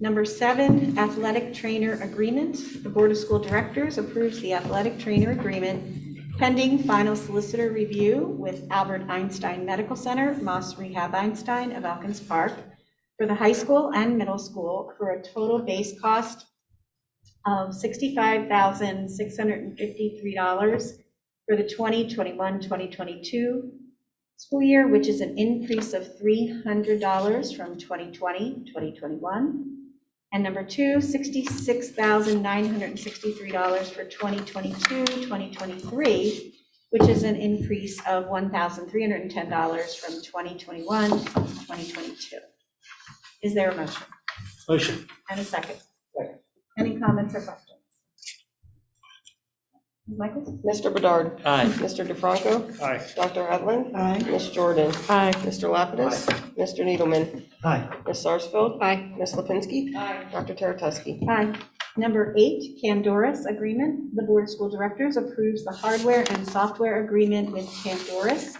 Number 7, athletic trainer agreement. The Board of School Directors approves the athletic trainer agreement pending final solicitor review with Albert Einstein Medical Center, Moss Rehab Einstein of Elkins Park for the high school and middle school for a total base cost of $65,653 for the 2021-2022 school year, which is an increase of $300 from 2020-2021. And number 2, $66,963 for 2022-2023, which is an increase of $1,310 from 2021-2022. Is there a motion? Motion. And a second? Second. Any comments or questions? Ms. Michaels? Mr. Bedard. Aye. Mr. DeFranco. Aye. Dr. Edlin. Aye. Ms. Jordan. Aye. Mr. Lapidus. Mr. Needleman. Aye. Ms. Sarsfield. Aye. Ms. Lipinski. Dr. Teretuski. Aye. Number 8, Candoris agreement. The Board of School Directors approves the hardware and software agreement with Candoris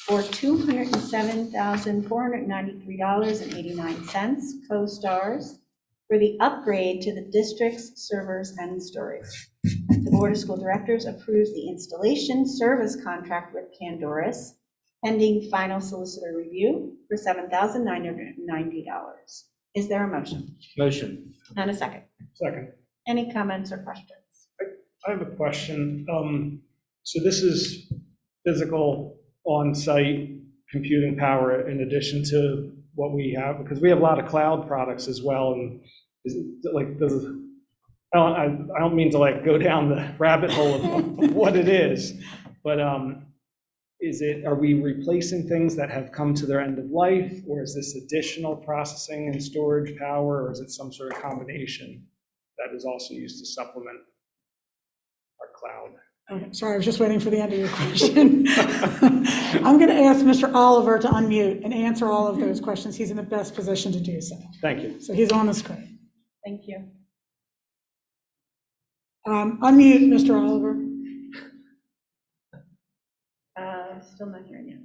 for $207,493.89 co-stars for the upgrade to the district's servers and storage. The Board of School Directors approves the installation service contract with Candoris pending final solicitor review for $7,990. Is there a motion? Motion. And a second? Second. Any comments or questions? I have a question. So this is physical on-site computing power in addition to what we have, because we have a lot of cloud products as well. And is it like I don't mean to like go down the rabbit hole of what it is, but are we replacing things that have come to their end of life, or is this additional processing and storage power, or is it some sort of combination that is also used to supplement our cloud? Okay, sorry, I was just waiting for the end of your question. I'm going to ask Mr. Oliver to unmute and answer all of those questions. He's in the best position to do so. Thank you. So he's on the screen. Thank you. Unmute, Mr. Oliver. Still not hearing you.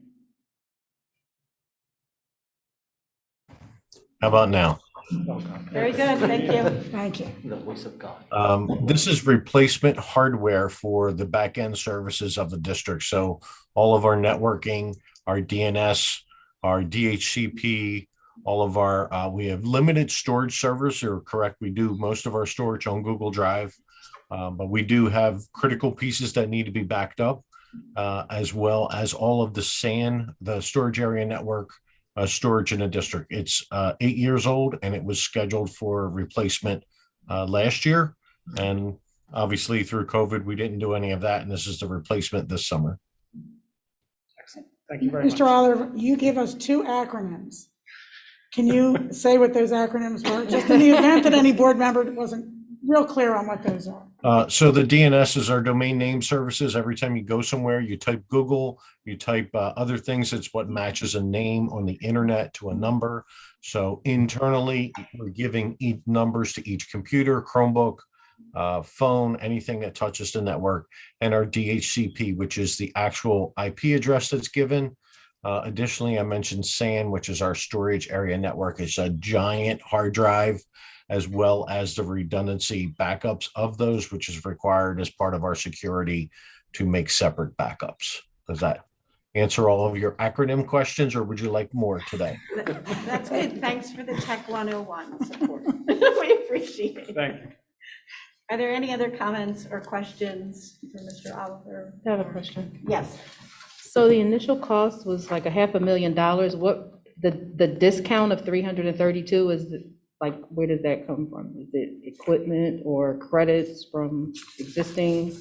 How about now? Very good, thank you. Thank you. The voice of God. This is replacement hardware for the back-end services of the district. So all of our networking, our DNS, our DHCP, all of our, we have limited storage servers. You're correct. We do most of our storage on Google Drive, but we do have critical pieces that need to be backed up, as well as all of the SAN, the storage area network, storage in the district. It's 8 years old, and it was scheduled for replacement last year. And obviously through COVID, we didn't do any of that. And this is the replacement this summer. Excellent. Thank you very much. Mr. Oliver, you gave us 2 acronyms. Can you say what those acronyms were? Just in the event that any board member wasn't real clear on what those are. So the DNS is our domain name services. Every time you go somewhere, you type Google, you type other things. It's what matches a name on the internet to a number. So internally, we're giving numbers to each computer, Chromebook, phone, anything that touches the network, and our DHCP, which is the actual IP address that's given. Additionally, I mentioned SAN, which is our storage area network. It's a giant hard drive, as well as the redundancy backups of those, which is required as part of our security to make separate backups. Does that answer all of your acronym questions, or would you like more today? That's good. Thanks for the Tech 101 support. We appreciate it. Thank you. Are there any other comments or questions for Mr. Oliver? I have a question. Yes. So the initial cost was like $500,000. What the discount of 332 is like, where did that come from? Is it equipment or credits from existing?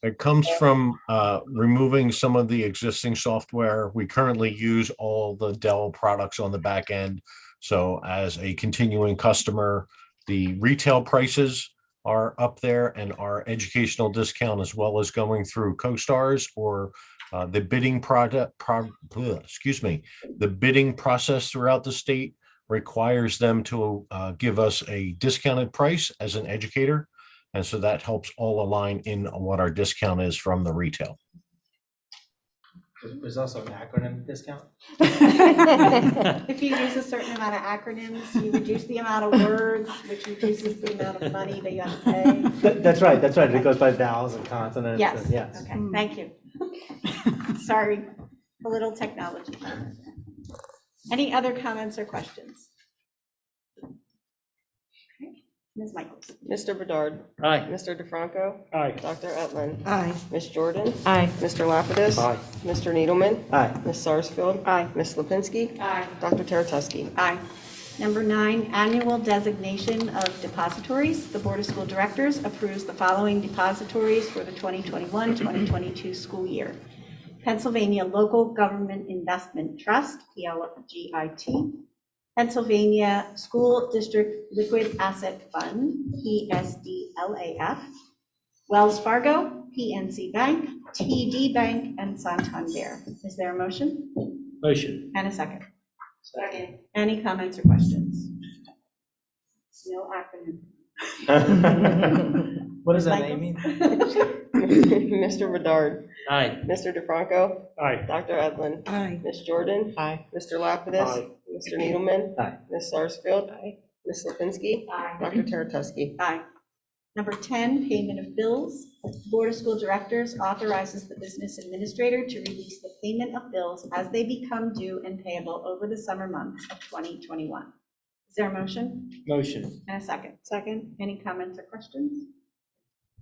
It comes from removing some of the existing software. We currently use all the Dell products on the back end. So as a continuing customer, the retail prices are up there, and our educational discount, as well as going through CoStars or the bidding the bidding process throughout the state requires them to give us a discounted price as an educator. And so that helps all align in what our discount is from the retail. There's also an acronym discount. If you use a certain amount of acronyms, you reduce the amount of words, which reduces the amount of money that you have to pay. That's right, that's right. It goes by vowels and consonants. Yes, and yes. okay, thank you. Sorry, a little technology. Any other comments or questions? Okay, Ms. Michaels. Mr. Bedard. Aye. Mr. DeFranco. Aye. Dr. Etlin. Aye. Ms. Jordan. Aye. Mr. Lapidus. Aye. Mr. Needleman. Aye. Ms. Sarsfield. Aye. Ms. Lipinski. Aye. Dr. Taratusky. Aye. Number 9, annual designation of depositories. The Board of School Directors approves the following depositories for the 2021-2022 school year. Pennsylvania Local Government Investment Trust, PLGIT. Pennsylvania School District Liquid Asset Fund, PSDLAF. Wells Fargo, PNC Bank, TD Bank, and Santander. Is there a motion? Motion. And a second. Second. Any comments or questions? No acronym. What does that name mean? Mr. Bedard. Aye. Mr. DeFranco. Aye. Dr. Etlin. Aye. Ms. Jordan. Aye. Mr. Lapidus. Aye. Mr. Needleman. Aye. Ms. Sarsfield. Aye. Ms. Lipinski. Aye. Dr. Taratusky. Aye. Number 10, payment of bills. The Board of School Directors authorizes the business administrator to release the payment of bills as they become due and payable over the summer months of 2021. Is there a motion? Motion. And a second. Second. Any comments or questions?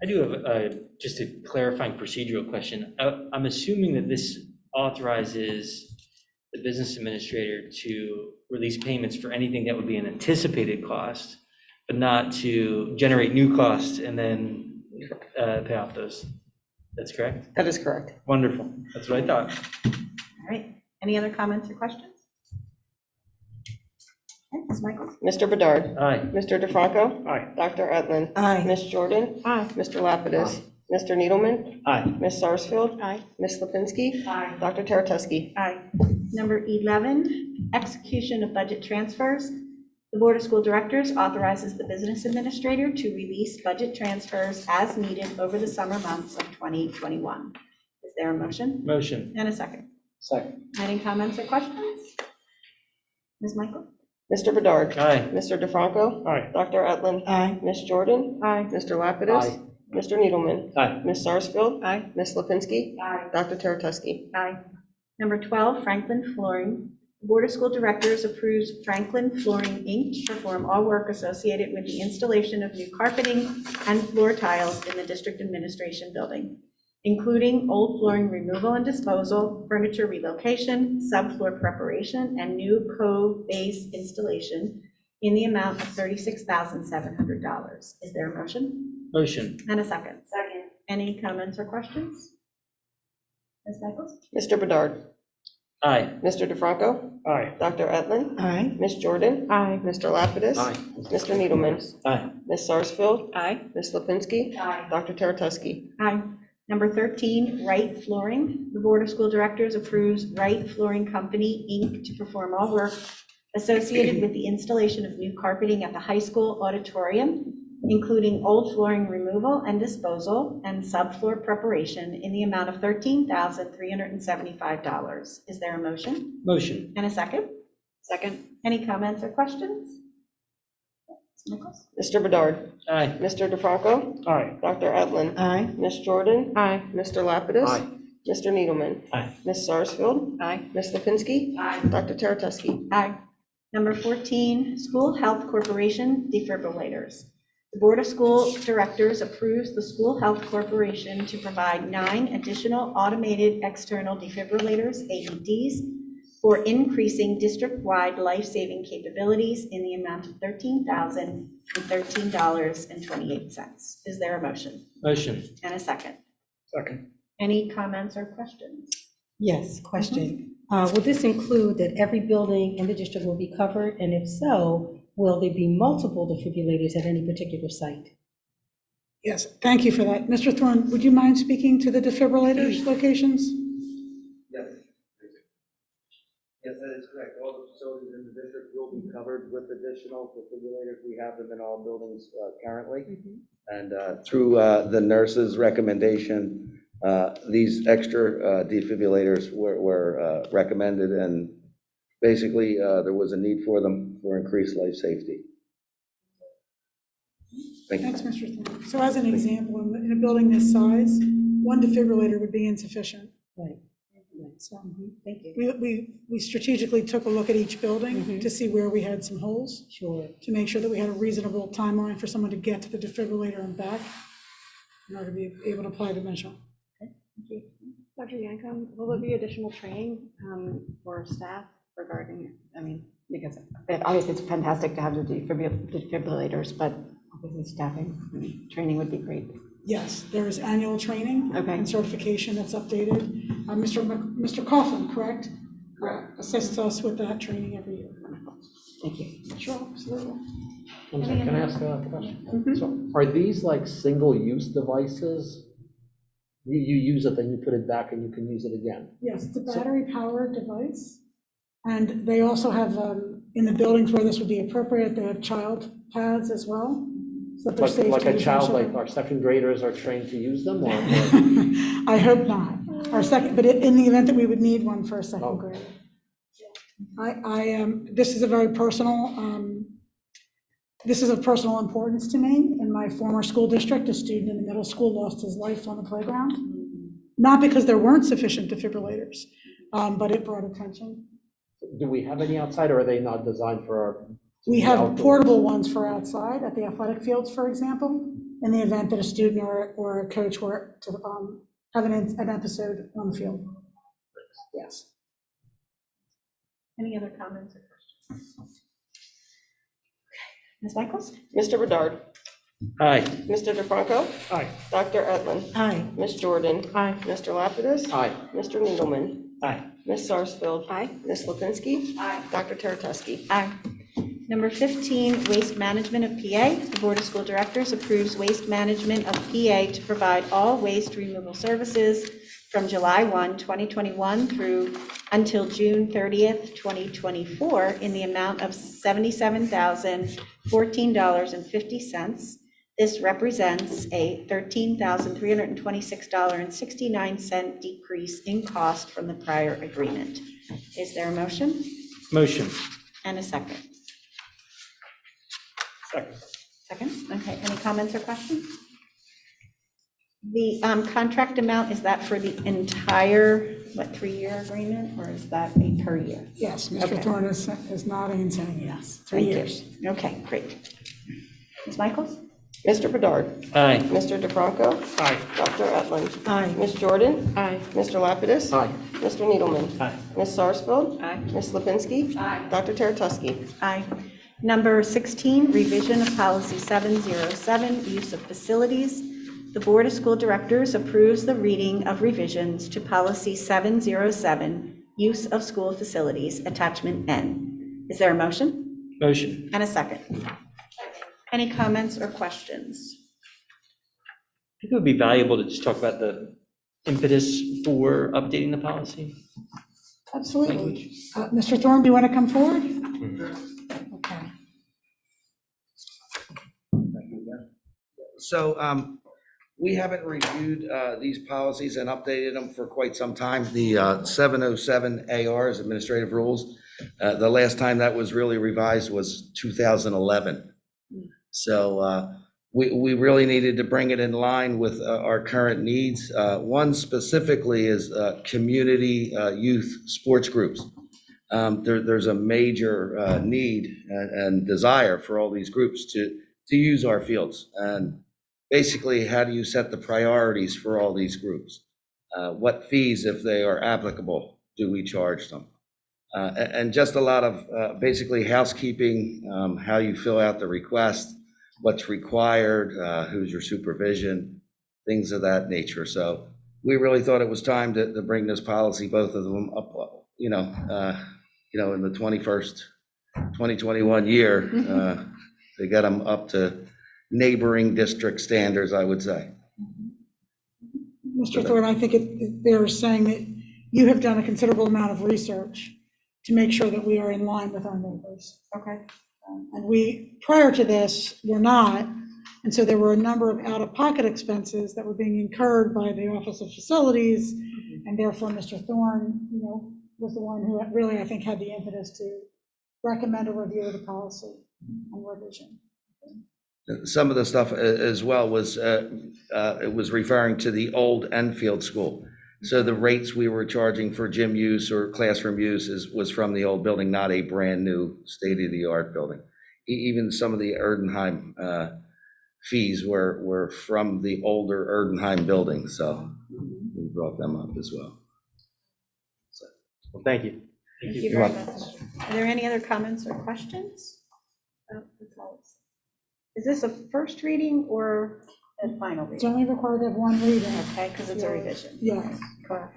I do have just a clarifying procedural question. I'm assuming that this authorizes the business administrator to release payments for anything that would be an anticipated cost, but not to generate new costs and then pay off those. That's correct? That is correct. Wonderful. That's what I thought. All right. Any other comments or questions? Okay, Ms. Michaels? Mr. Bedard. Aye. Mr. DeFranco. Aye. Dr. Etlin. Aye. Ms. Jordan. Aye. Mr. Lapidus. Mr. Needleman. Aye. Ms. Sarsfield. Aye. Ms. Lipinski. Aye. Dr. Taratusky. Aye. Number 11, execution of budget transfers. The Board of School Directors authorizes the business administrator to release budget transfers as needed over the summer months of 2021. Is there a motion? Motion. And a second. Second. Any comments or questions? Ms. Michael? Mr. Bedard. Aye. Mr. DeFranco. Aye. Dr. Etlin. Aye. Ms. Jordan. Aye. Mr. Lapidus. Aye. Mr. Needleman. Aye. Ms. Sarsfield. Aye. Ms. Lipinski. Aye. Dr. Taratusky. Aye. Number 12, Franklin Flooring. The Board of School Directors approves Franklin Flooring, Inc. to perform all work associated with the installation of new carpeting and floor tiles in the district administration building, including old flooring removal and disposal, furniture relocation, subfloor preparation, and new cove base installation in the amount of $36,700. Is there a motion? Motion. And a second. Second. Any comments or questions? Ms. Michaels? Mr. Bedard. Aye. Mr. DeFranco. Aye. Dr. Etlin. Aye. Ms. Jordan. Aye. Mr. Lapidus. Aye. Mr. Needleman. Aye. Ms. Sarsfield. Aye. Ms. Lipinski. Aye. Dr. Taratusky. Aye. Number 13, Wright Flooring. The Board of School Directors approves Wright Flooring Company, Inc. to perform all work associated with the installation of new carpeting at the high school auditorium, including old flooring removal and disposal and subfloor preparation in the amount of $13,375. Is there a motion? Motion. And a second? Second. Any comments or questions? Ms. Nichols? Mr. Bedard. Aye. Mr. DeFranco. Aye. Dr. Etlin. Aye. Ms. Jordan. Aye. Mr. Lapidus. Aye. Mr. Needleman. Aye. Ms. Sarsfield. Aye. Ms. Lipinski. Aye. Dr. Taratusky. Aye. Number 14, School Health Corporation defibrillators. The Board of School Directors approves the School Health Corporation to provide 9 additional automated external defibrillators, AEDs, for increasing district-wide life-saving capabilities in the amount of $13,013.28. Is there a motion? Motion. And a second. Second. Any comments or questions? Yes, question. Will this include that every building in the district will be covered? And if so, will there be multiple defibrillators at any particular site? Yes, thank you for that. Mr. Thorne, would you mind speaking to the defibrillators locations? Yes. Yes, that is correct. All the facilities in the district will be covered with additional defibrillators. We have them in all buildings currently. And through the nurse's recommendation, These extra defibrillators were recommended, and basically there was a need for them for increased life safety. Thank you. Thanks, Mr. Thorne. So as an example, in a building this size, one defibrillator would be insufficient. Right. So Thank you. we strategically took a look at each building to see where we had some holes, Sure. to make sure that we had a reasonable timeline for someone to get to the defibrillator and back in order to be able to apply the measure. Dr. Yancom, will there be additional training for staff regarding, because obviously it's fantastic to have the defibrillators, but obviously staffing, training would be great. Yes, there is annual training and certification that's updated. Mr. Coughlin, correct? Correct. Assists us with that training every year. Thank you. Sure, absolutely. I'm sorry, can I ask a question? So are these like single-use devices? You use it, then you put it back and you can use it again? Yes, it's a battery-powered device. And they also have, in the buildings where this would be appropriate, they have child pads as well. So that they're safe Like to a use child, on like our second graders are trained to use them, or? I hope not. Our second, but in the event that we would need one for a second grade. This is a very personal, this is of personal importance to me. In my former school district, a student in the middle school lost his life on the playground. Not because there weren't sufficient defibrillators, but it brought attention. Do we have any outside, or are they not designed for our? We have portable ones for outside at the athletic fields, for example, in the event that a student or a coach were to have an episode on the field. Yes. Any other comments or questions? Ms. Michaels? Mr. Bedard? Aye. Mr. DeFranco? Aye. Dr. Edlin? Aye. Ms. Jordan? Aye. Mr. Lapidus? Aye. Mr. Needleman? Aye. Ms. Sarsfield? Aye. Ms. Lipinski? Aye. Dr. Teretuski? Aye. Number 15, waste management of PA. The Board of School Directors approves waste management of PA to provide all waste removal services from July 1, 2021 through until June 30th, 2024 in the amount of $77,014.50. This represents a $13,326.69 decrease in cost from the prior agreement. Is there a motion? Motion. And a second? Second. Second, okay, any comments or questions? The contract amount, is that for the entire, 3-year agreement, or is that a per year? Yes, Mr. Okay. Thorne is nodding and saying yes. 3 Thank you. years. Okay, great. Ms. Michaels? Mr. Bedard? Aye. Mr. DeFranco? Aye. Dr. Edlin? Aye. Ms. Jordan? Aye. Mr. Lapidus? Aye. Mr. Needleman? Aye. Ms. Sarsfield? Aye. Ms. Lipinski? Aye. Dr. Teretuski? Aye. Number 16, revision of policy 707, use of facilities. The Board of School Directors approves the reading of revisions to policy 707, use of school facilities, attachment N. Is there a motion? Motion. And a second? Any comments or questions? I think it would be valuable to just talk about the impetus for updating the policy. Absolutely. Mr. Thorne, do you want to come forward? Okay. So we haven't reviewed these policies and updated them for quite some time. The 707 ARs, administrative rules, the last time that was really revised was 2011. So we really needed to bring it in line with our current needs. One specifically is community youth sports groups. There's a major need and desire for all these groups to use our fields. And basically, how do you set the priorities for all these groups? What fees, if they are applicable, do we charge them? And just a lot of basically housekeeping, how you fill out the request, what's required, who's your supervision, things of that nature. So we really thought it was time to bring this policy, both of them up, in the 2021 year, to get them up to neighboring district standards, I would say. Mr. Thorne, I think they're saying that you have done a considerable amount of research to make sure that we are in line with our neighbors. Okay. And we, prior to this, were not, And so there were a number of out-of-pocket expenses that were being incurred by the Office of Facilities, and therefore Mr. Thorne, was the one who really, I think, had the impetus to recommend a review of the policy and revision. Some of the stuff as well was, it was referring to the old Enfield school. So the rates we were charging for gym use or classroom use was from the old building, not a brand-new state-of-the-art building. Even some of the Erdenheim fees were from the older Erdenheim building, so we brought them up as well. Well, thank you. Thank you very much. Are there any other comments or questions about the policy? Is this a first reading or a final It's reading? only required to have one reading. Okay, because it's a revision. Yes. Correct.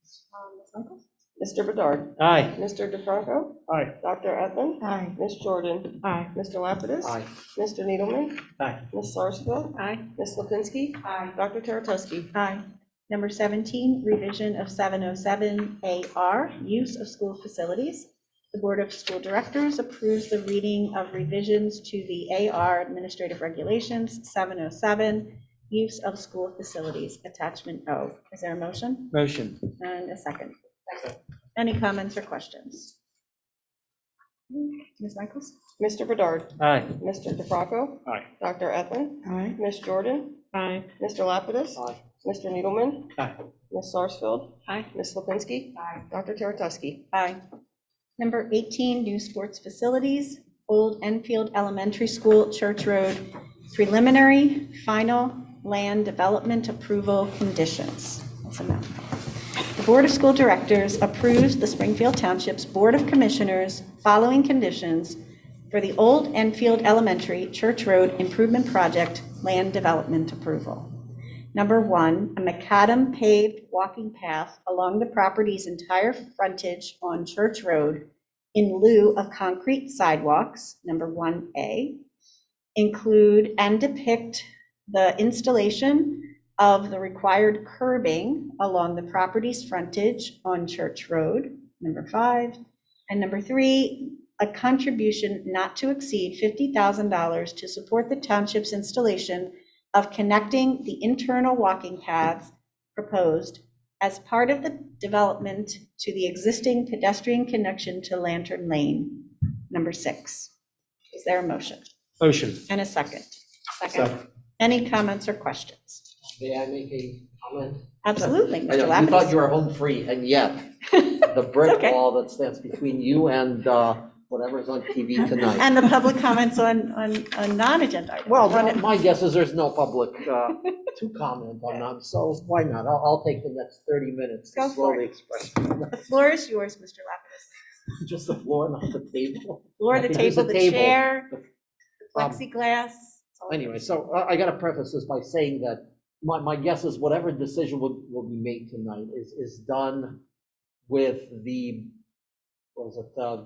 Ms. Michaels? Mr. Bedard. Aye. Mr. DeFranco. Aye. Dr. Edlin. Aye. Ms. Jordan. Aye. Mr. Lapidus. Aye. Mr. Needleman. Aye. Ms. Sarsfield. Aye. Ms. Lipinski. Aye. Dr. Teretesky. Aye. Number 17, revision of 707 AR, use of school facilities. The Board of School Directors approves the reading of revisions to the AR Administrative Regulations 707, use of school facilities, attachment O. Is there a motion? Motion. And a second. Any comments or questions? Ms. Michaels? Mr. Bedard. Aye. Mr. DeFranco. Aye. Dr. Edlin. Aye. Ms. Jordan. Aye. Mr. Lapidus. Aye. Mr. Needleman. Aye. Ms. Sarsfield. Aye. Ms. Lipinski. Aye. Dr. Teretesky. Aye. Number 18, new sports facilities, Old Enfield Elementary School, Church Road, preliminary, final land development approval conditions. That's a mouthful. The Board of School Directors approves the Springfield Township's Board of Commissioners following conditions for the Old Enfield Elementary Church Road Improvement Project land development approval. Number 1, a macadam paved walking path along the property's entire frontage on Church Road in lieu of concrete sidewalks, number 1A, include and depict the installation of the required curbing along the property's frontage on Church Road, number 5, and number 3, a contribution not to exceed $50,000 to support the township's installation of connecting the internal walking paths proposed as part of the development to the existing pedestrian connection to Lantern Lane, number 6. Is there a motion? Motion. And a second? Second. Any comments or questions? May I make a comment? Absolutely, I know, Mr. you thought Lapidus. you were home free, and yet the brick okay. wall that stands between you and whatever's on TV tonight. And the public comments on non-agenda items. Well, my guess is there's no public to comment on them, so why not? I'll take the next 30 minutes Go to for slowly it. express. The floor is yours, Mr. Lapidus. Just the floor, not the table. Floor, the I can use table, the chair, the Um, plexiglass. Anyway, so I got to preface this by saying that my guess is whatever decision will be made tonight is done with the,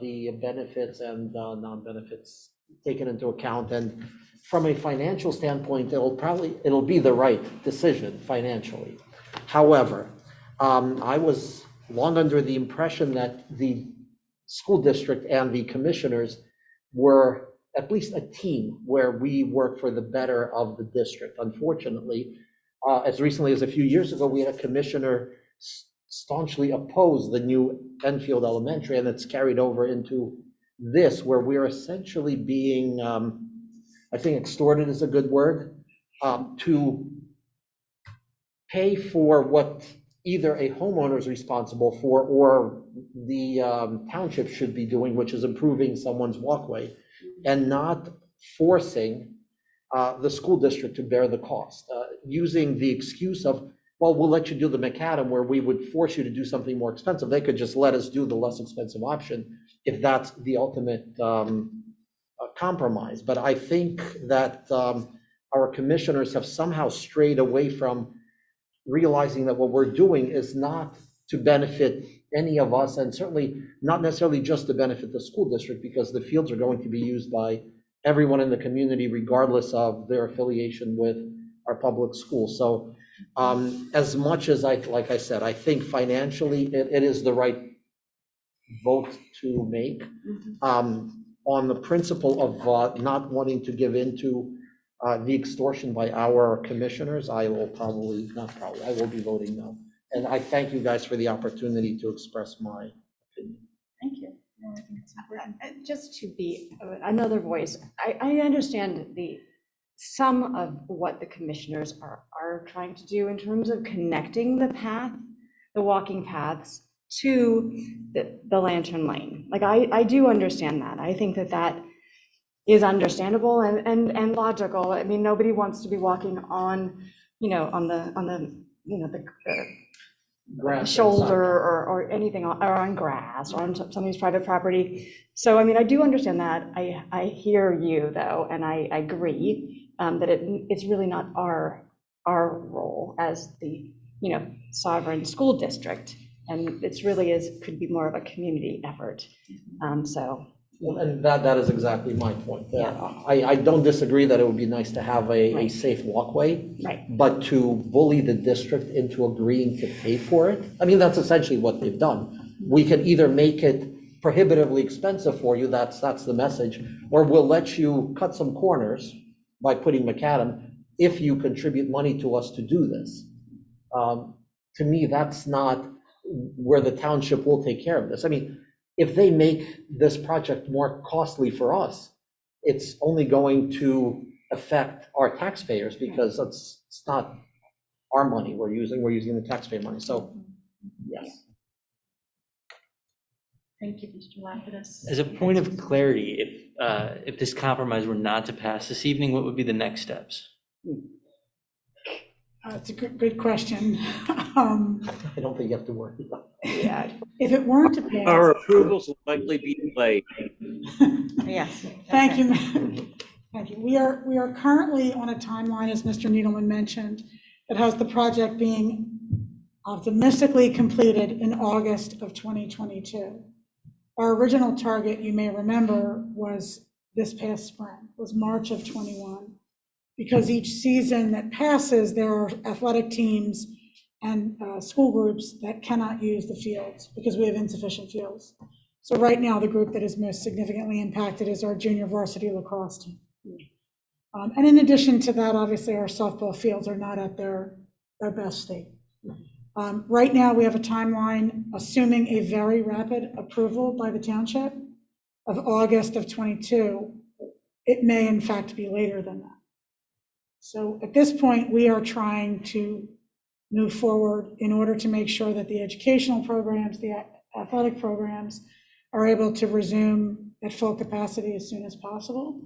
the benefits and non-benefits taken into account. And from a financial standpoint, it'll be the right decision financially. However, I was long under the impression that the school district and the commissioners were at least a team where we work for the better of the district. Unfortunately, as recently as a few years ago, we had a commissioner staunchly oppose the new Enfield Elementary, and it's carried over into this, where we're essentially being, I think extorted is a good word, to pay for what either a homeowner is responsible for or the township should be doing, which is improving someone's walkway, and not forcing the school district to bear the cost, using the excuse of, well, we'll let you do the macadam where we would force you to do something more expensive. They could just let us do the less expensive option if that's the ultimate compromise. But I think that our commissioners have somehow strayed away from realizing that what we're doing is not to benefit any of us, and certainly not necessarily just to benefit the school district, because the fields are going to be used by everyone in the community, regardless of their affiliation with our public schools. So as much as like I said, I think financially it is the right vote to make. on the principle of not wanting to give in to the extortion by our commissioners, I will I will be voting no. And I thank you guys for the opportunity to express my opinion. Thank you. No, I think it's important. Just to be another voice, I understand some of what the commissioners are trying to do in terms of connecting the walking paths to the Lantern Lane. Like, I do understand that. I think that is understandable and logical. I mean, nobody wants to be walking on the shoulder or anything, or on grass, or on somebody's private property. So, I mean, I do understand that. I hear you, though, and I agree that it's really not our role as the, sovereign school district. And it's really could be more of a community effort. And that is exactly my point. I don't disagree that it would be nice to have a safe walkway. Right. But to bully the district into agreeing to pay for it, I mean, that's essentially what they've done. We can either make it prohibitively expensive for you, that's the message, or we'll let you cut some corners by putting macadam if you contribute money to us to do this. To me, that's not where the township will take care of this. I mean, if they make this project more costly for us, it's only going to affect our taxpayers, because it's not our money we're using the taxpayer money. So, yes. Thank you, Mr. Lapidus. As a point of clarity, if this compromise were not to pass this evening, what would be the next steps? It's a good question. I don't think you have to worry about it. Yeah. If it weren't to pass. Our approvals will likely be delayed. Yes. Thank you. Thank you. We are currently on a timeline, as Mr. Needleman mentioned, that has the project being optimistically completed in August of 2022. Our original target, you may remember, was this past spring, was March of 21. Because each season that passes, there are athletic teams and school groups that cannot use the fields because we have insufficient fields. So right now, the group that is most significantly impacted is our junior varsity lacrosse team. And in addition to that, obviously, our softball fields are not at their best state. Right now, we have a timeline, assuming a very rapid approval by the township, of August of 22. It may, in fact, be later than that. So at this point, we are trying to move forward in order to make sure that the educational programs, the athletic programs, are able to resume at full capacity as soon as possible.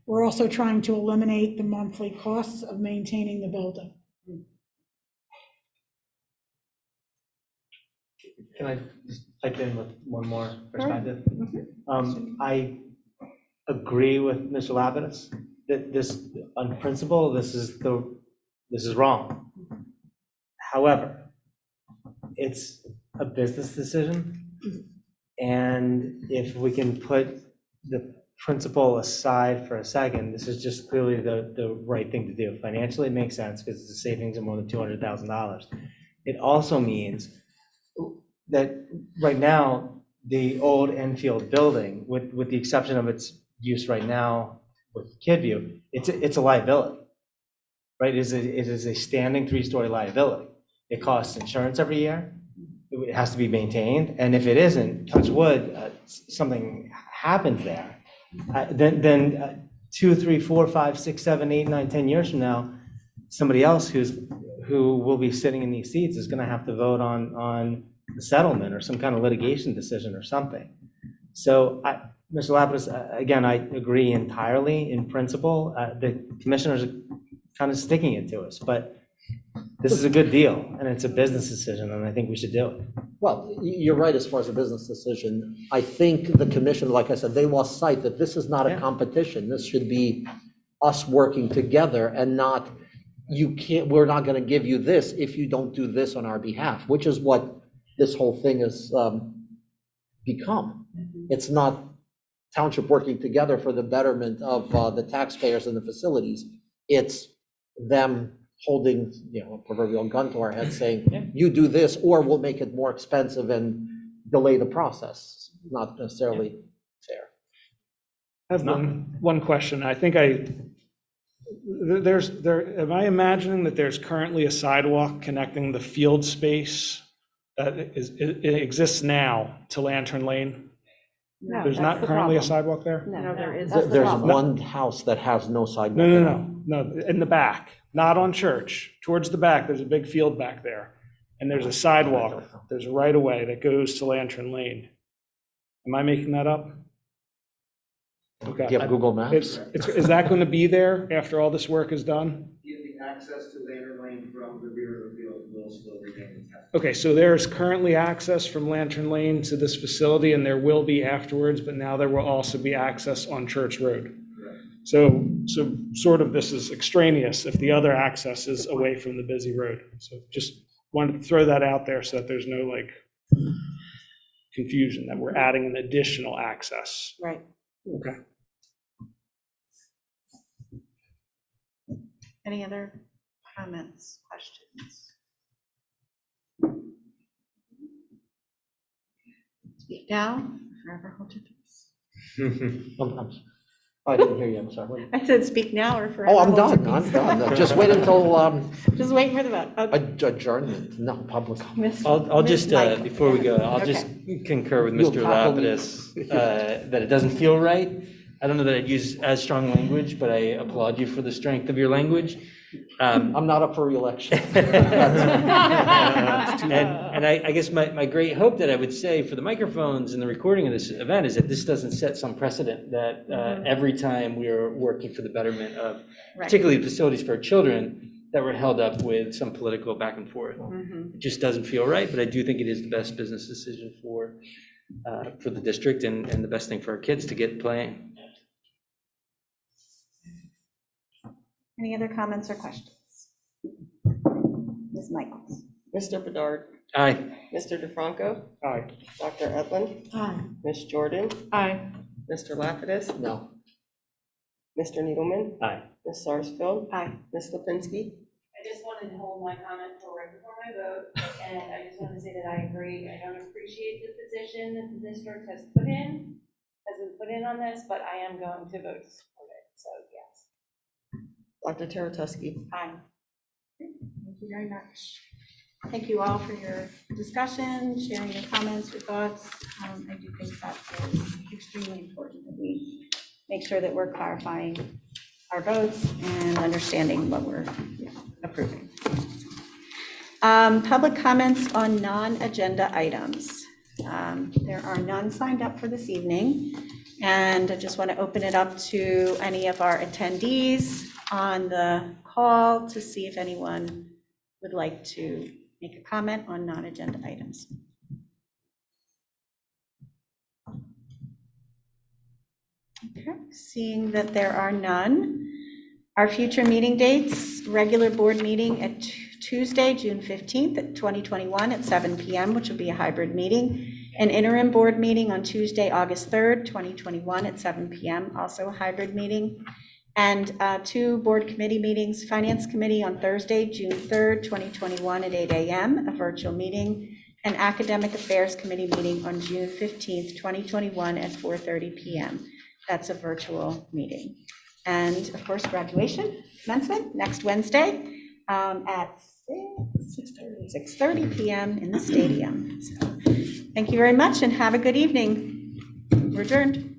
We're also trying to eliminate the monthly costs of maintaining the building. Can I just pipe in with one more perspective? I agree with Mr. Lapidus that this, on principle, this is wrong. However, it's a business decision, and if we can put the principle aside for a second, this is just clearly the right thing to do. Financially, it makes sense because it's a savings of more than $200,000. It also means that right now, the old Enfield building, with the exception of its use right now with Kidview, it's a liability, right? It is a standing 3-story liability. It costs insurance every year. It has to be maintained, and if it isn't, touch wood, something happens there, then 2, 3, 4, 5, 6, 7, 8, 9, 10 years from now, somebody else who will be sitting in these seats is going to have to vote on the settlement or some kind of litigation decision or something. So, Mr. Lapidus, again, I agree entirely in principle. The commissioners are kind of sticking it to us, but this is a good deal, and it's a business decision, and I think we should do it. Well, you're right as far as a business decision. I think the commission, like I said, they lost sight that this is not a competition. This should be us working together, and not, we're not going to give you this if you don't do this on our behalf, which is what this whole thing has become. It's not township working together for the betterment of the taxpayers and the facilities. It's them holding, a proverbial gun to our head saying, you do this or we'll make it more expensive and delay the process. Not necessarily fair. I have one question. I think am I imagining that there's currently a sidewalk connecting the field space that it exists now to Lantern Lane? No, There's that's not the currently a problem. sidewalk there? No, there is. There's one house that has no sidewalk. No, in the back, not on Church, towards the back, there's a big field back there. And there's a sidewalk, there's a right of way that goes to Lantern Lane. Am I making that up? Okay. Do you have Google Maps? Is that going to be there after all this work is done? The access to Lantern Lane from the rear of the field will still remain intact. Okay, so there's currently access from Lantern Lane to this facility, and there will be afterwards, but now there will also be access on Church Road. So sort of this is extraneous if the other access is away from the busy road. So just wanted to throw that out there so that there's no like confusion that we're adding an additional access. Right. Okay. Any other comments, questions? Speak now, forever hold your peace. I didn't hear you, I'm sorry. I said speak now or forever Oh, I'm hold your done, I'm peace. done. Just wait until, Just wait for the vote. Okay. adjournment, no public comment. I'll just, Michael. before we go, I'll Okay. just concur with You'll Mr. tackle me. Lapidus, that it doesn't feel right. I don't know that I'd use as strong language, but I applaud you for the strength of your language. I'm not up for reelection. And I guess my great hope that I would say for the microphones and the recording of this event is that this doesn't set some precedent that every time we are working for the betterment of particularly facilities for our children, that we're held up with some political back and forth. It just doesn't feel right, but I do think it is the best business decision for the district and the best thing for our kids to get playing. Any other comments or questions? Ms. Michaels. Mr. Bedard. Aye. Mr. DeFranco. Aye. Dr. Edlin. Aye. Ms. Jordan. Aye. Mr. Lapidus. No. Mr. Needleman. Aye. Ms. Sarsfield. Aye. Ms. Lipinski. I just wanted to hold my comment till right before my vote, and I just want to say that I agree. I don't appreciate the position that the district has been put in on this, but I am going to vote to support it, so yes. Dr. Taratuski. Aye. Thank you very much. Thank you all for your discussion, sharing your comments, your thoughts. I do think that is extremely important that we make sure that we're clarifying our votes and understanding what we're approving. Public comments on non-agenda items. There are none signed up for this evening, and I just want to open it up to any of our attendees on the call to see if anyone would like to make a comment on non-agenda items. Okay, seeing that there are none, our future meeting dates, regular board meeting at Tuesday, June 15th at 2021 at 7 p.m., which will be a hybrid meeting. An interim board meeting on Tuesday, August 3rd, 2021 at 7 p.m., also a hybrid meeting. And 2 board committee meetings, Finance Committee on Thursday, June 3rd, 2021 at 8 a.m., a virtual meeting, and Academic Affairs Committee meeting on June 15th, 2021 at 4:30 p.m. That's a virtual meeting. And of course, graduation, commencement, next Wednesday at 6:30 p.m. in the stadium. So, thank you very much and have a good evening. We're adjourned.